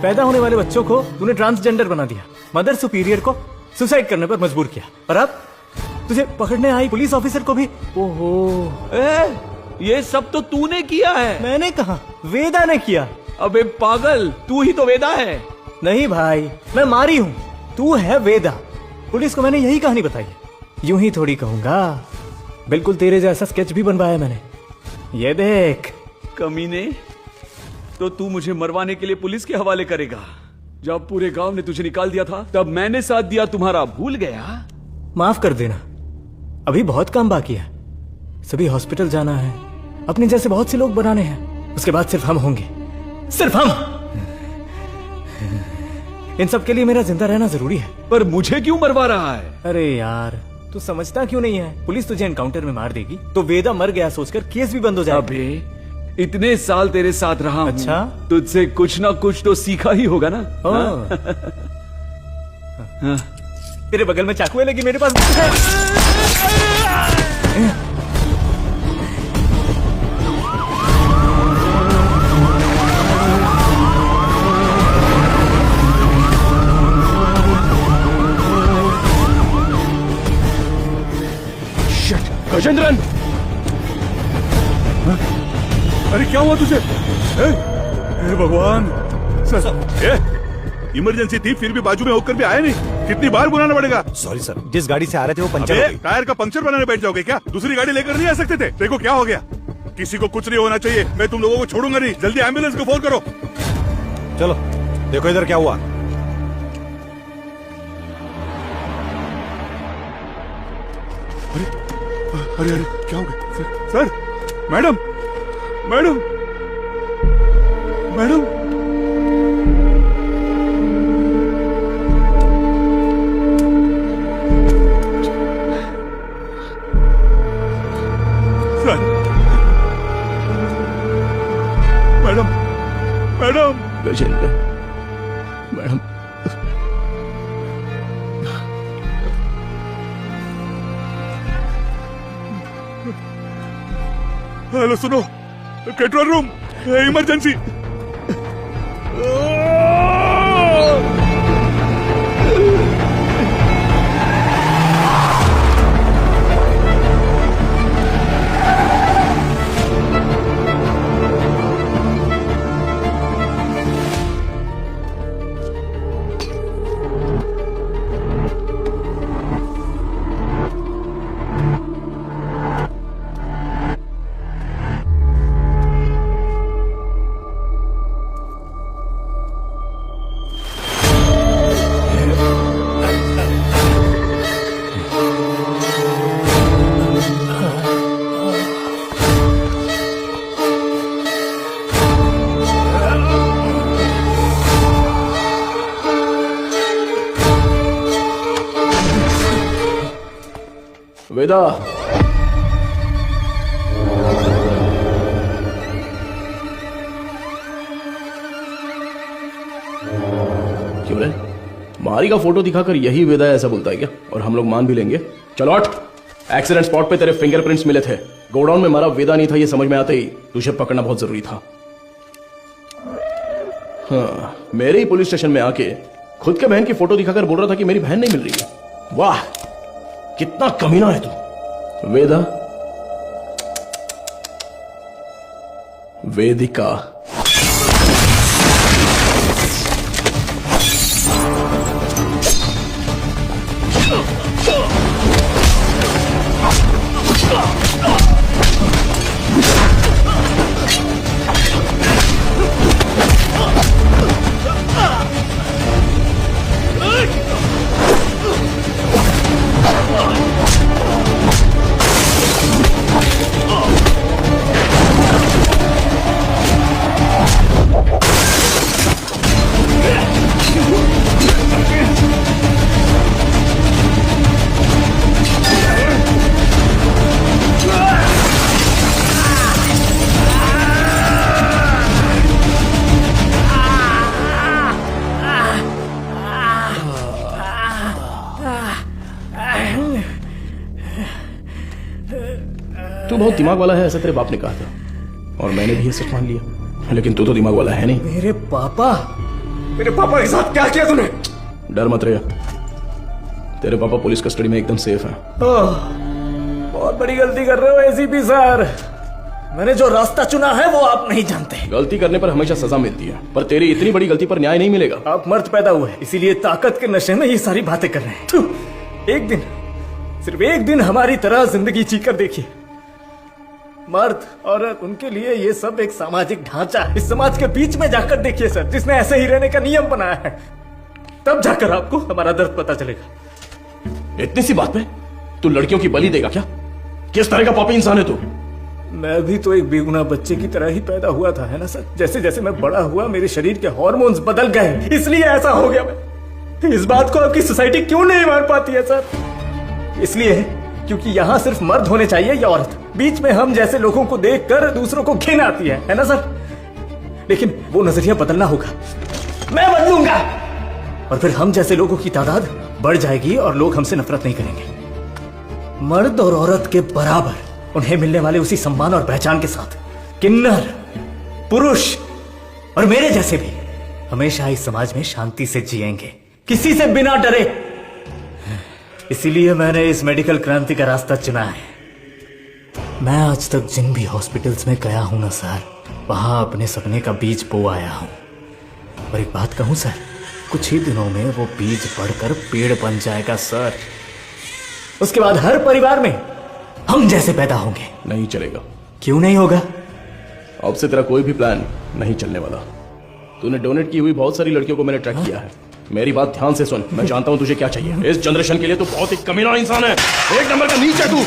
पैदा होने वाले बच्चों को तूने ट्रांसजेंडर बना दिया, मदर सुपीरियर को सुसाइड करने पर मजबूर किया, और अब तुझे पकड़ने आई पुलिस ऑफिसर को भी। ओहो, ये सब तो तूने किया है। मैंने कहा, वेदा ने किया। अबे पागल, तू ही तो वेदा है। नहीं भाई, मैं मारी हूँ, तू है वेदा। पुलिस को मैंने यही कहानी बताई है। यूं ही थोड़ी कहूंगा, बिल्कुल तेरे जैसा स्केच भी बनवाया मैंने। ये देख। कमीने, तो तू मुझे मरवाने के लिए पुलिस के हवाले करेगा? जब पूरे गांव ने तुझे निकाल दिया था तब मैंने साथ दिया तुम्हारा, भूल गया? माफ कर देना, अभी बहुत काम बाकी है। सभी हॉस्पिटल जाना है, अपने जैसे बहुत से लोग बनाने हैं, उसके बाद सिर्फ हम होंगे, सिर्फ हम। इन सब के लिए मेरा जिंदा रहना जरूरी है। पर मुझे क्यों मरवा रहा है? अरे यार, तू समझता क्यों नहीं है? पुलिस तुझे एनकाउंटर में मार देगी तो वेदा मर गया सोचकर केस भी बंद हो जाएगा। अबे इतने साल तेरे साथ रहा हूं, अच्छा, तुझसे कुछ ना कुछ तो सीखा ही होगा ना। हाँ? तेरे बगल में चाकू है, लेकिन मेरे पास गजेंद्रन, अरे क्या हुआ तुझे? हे भगवान सर, इमरजेंसी थी फिर भी बाजू में होकर भी आया नहीं। कितनी बार बुलाना पड़ेगा? सॉरी सर, जिस गाड़ी से आ रहे थे वो पंचर हो गई। टायर का पंक्चर बनाने बैठ जाओगे क्या? दूसरी गाड़ी लेकर नहीं आ सकते थे? देखो क्या हो गया। किसी को कुछ नहीं होना चाहिए, मैं तुम लोगों को छोड़ूंगा नहीं। जल्दी एम्बुलेंस को फोन करो। चलो देखो इधर क्या हुआ। अरे अरे क्या हो गया? Sir, madam madam madam, sir, madam madam, Gajendra, madam, hello सुनो, कंट्रोल रूम, इमरजेंसी। वेदा, क्यों रे? मारी का फोटो दिखाकर यही वेदा ऐसा बोलता है क्या? और हम लोग मान भी लेंगे? चलो हट। एक्सीडेंट स्पॉट पे तेरे फिंगरप्रिंट्स मिले थे, गोडाउन में मारा वेदा नहीं था, ये समझ में आते ही तुझे पकड़ना बहुत जरूरी था। हाँ, मेरे ही पुलिस स्टेशन में आके खुद के बहन की फोटो दिखाकर बोल रहा था कि मेरी बहन नहीं मिल रही है। वाह, कितना कमीना है तू। वेदा, वेदिका, तू बहुत दिमाग वाला है, ऐसा तेरे बाप ने कहा था और मैंने भी ये सच मान लिया। लेकिन तू तो दिमाग वाला है नहीं। मेरे पापा के साथ क्या किया तूने? डर मत रहे, तेरे पापा पुलिस कस्टडी में एकदम सेफ हैं। बहुत बड़ी गलती कर रहे हो एसीपी सर। मैंने जो रास्ता चुना है वो आप नहीं जानते। गलती करने पर हमेशा सजा मिलती है, पर तेरी इतनी बड़ी गलती पर न्याय नहीं मिलेगा। आप मर्द पैदा हुए इसीलिए ताकत के नशे में ये सारी बातें कर रहे हैं। थू, एक दिन, सिर्फ एक दिन हमारी तरह जिंदगी जीकर देखिए। मर्द औरत उनके लिए ये सब एक सामाजिक ढांचा है। इस समाज के बीच में जाकर देखिए सर, जिसने ऐसे ही रहने का नियम बनाया है, तब जाकर आपको हमारा दर्द पता चलेगा। इतनी सी बात में तू लड़कियों की बलि देगा क्या? किस तरह का पापी इंसान है तू? मैं भी तो एक बेगुनाह बच्चे की तरह ही पैदा हुआ था, है ना सर? जैसे जैसे मैं बड़ा हुआ मेरे शरीर के हार्मोन्स बदल गए, इसलिए ऐसा हो गया। मैं इस बात को आपकी सोसाइटी क्यों नहीं मान पाती है सर? इसलिए क्योंकि यहाँ सिर्फ मर्द होने चाहिए या औरत। बीच में हम जैसे लोगों को देखकर दूसरों को घिन आती है ना सर? लेकिन वो नजरिया बदलना होगा, मैं बदलूंगा, और फिर हम जैसे लोगों की तादाद बढ़ जाएगी और लोग हमसे नफरत नहीं करेंगे। मर्द और औरत के बराबर उन्हें मिलने वाले उसी सम्मान और पहचान के साथ किन्नर, पुरुष और मेरे जैसे भी हमेशा इस समाज में शांति से जिएंगे, किसी से बिना डरे। इसीलिए मैंने इस मेडिकल क्रांति का रास्ता चुना है। मैं आज तक जिन भी हॉस्पिटल्स में गया हूं ना सर, वहां अपने सपने का बीज बो आया हूं। और एक बात कहूं सर, कुछ ही दिनों में वो बीज बढ़कर पेड़ बन जाएगा सर। उसके बाद हर परिवार में हम जैसे पैदा होंगे। नहीं चलेगा। क्यों नहीं होगा? अब से तेरा कोई भी प्लान नहीं चलने वाला। तूने डोनेट की हुई बहुत सारी लड़कियों को मैंने ट्रैक किया है। मेरी बात ध्यान से सुन, मैं जानता हूं तुझे क्या चाहिए। इस जनरेशन के लिए तू बहुत ही कमीना इंसान है, एक नंबर का नीच है तू।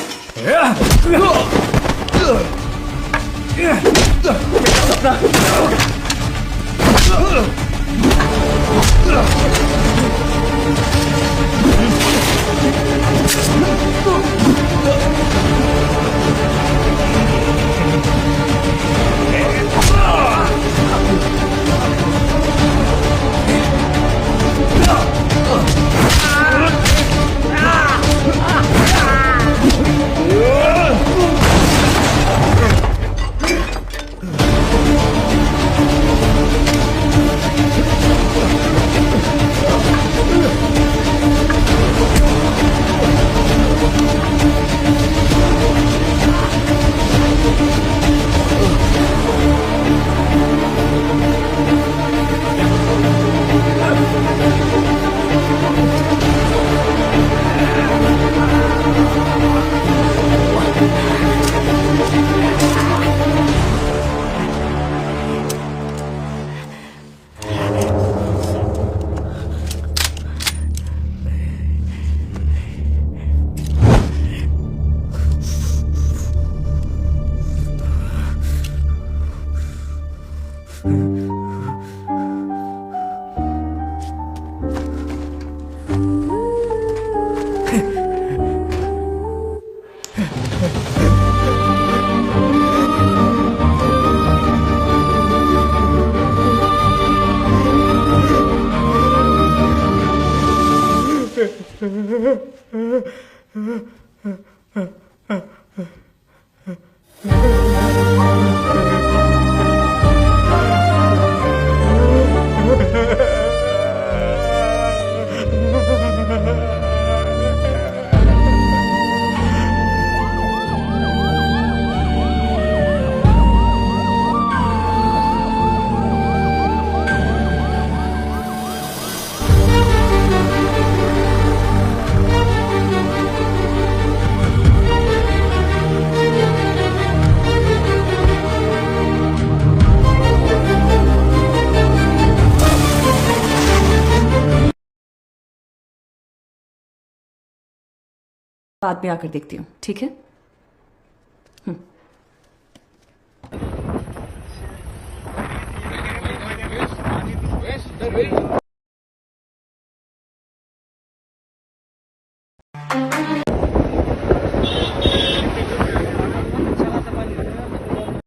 बाद में आकर देखती हूँ, ठीक है?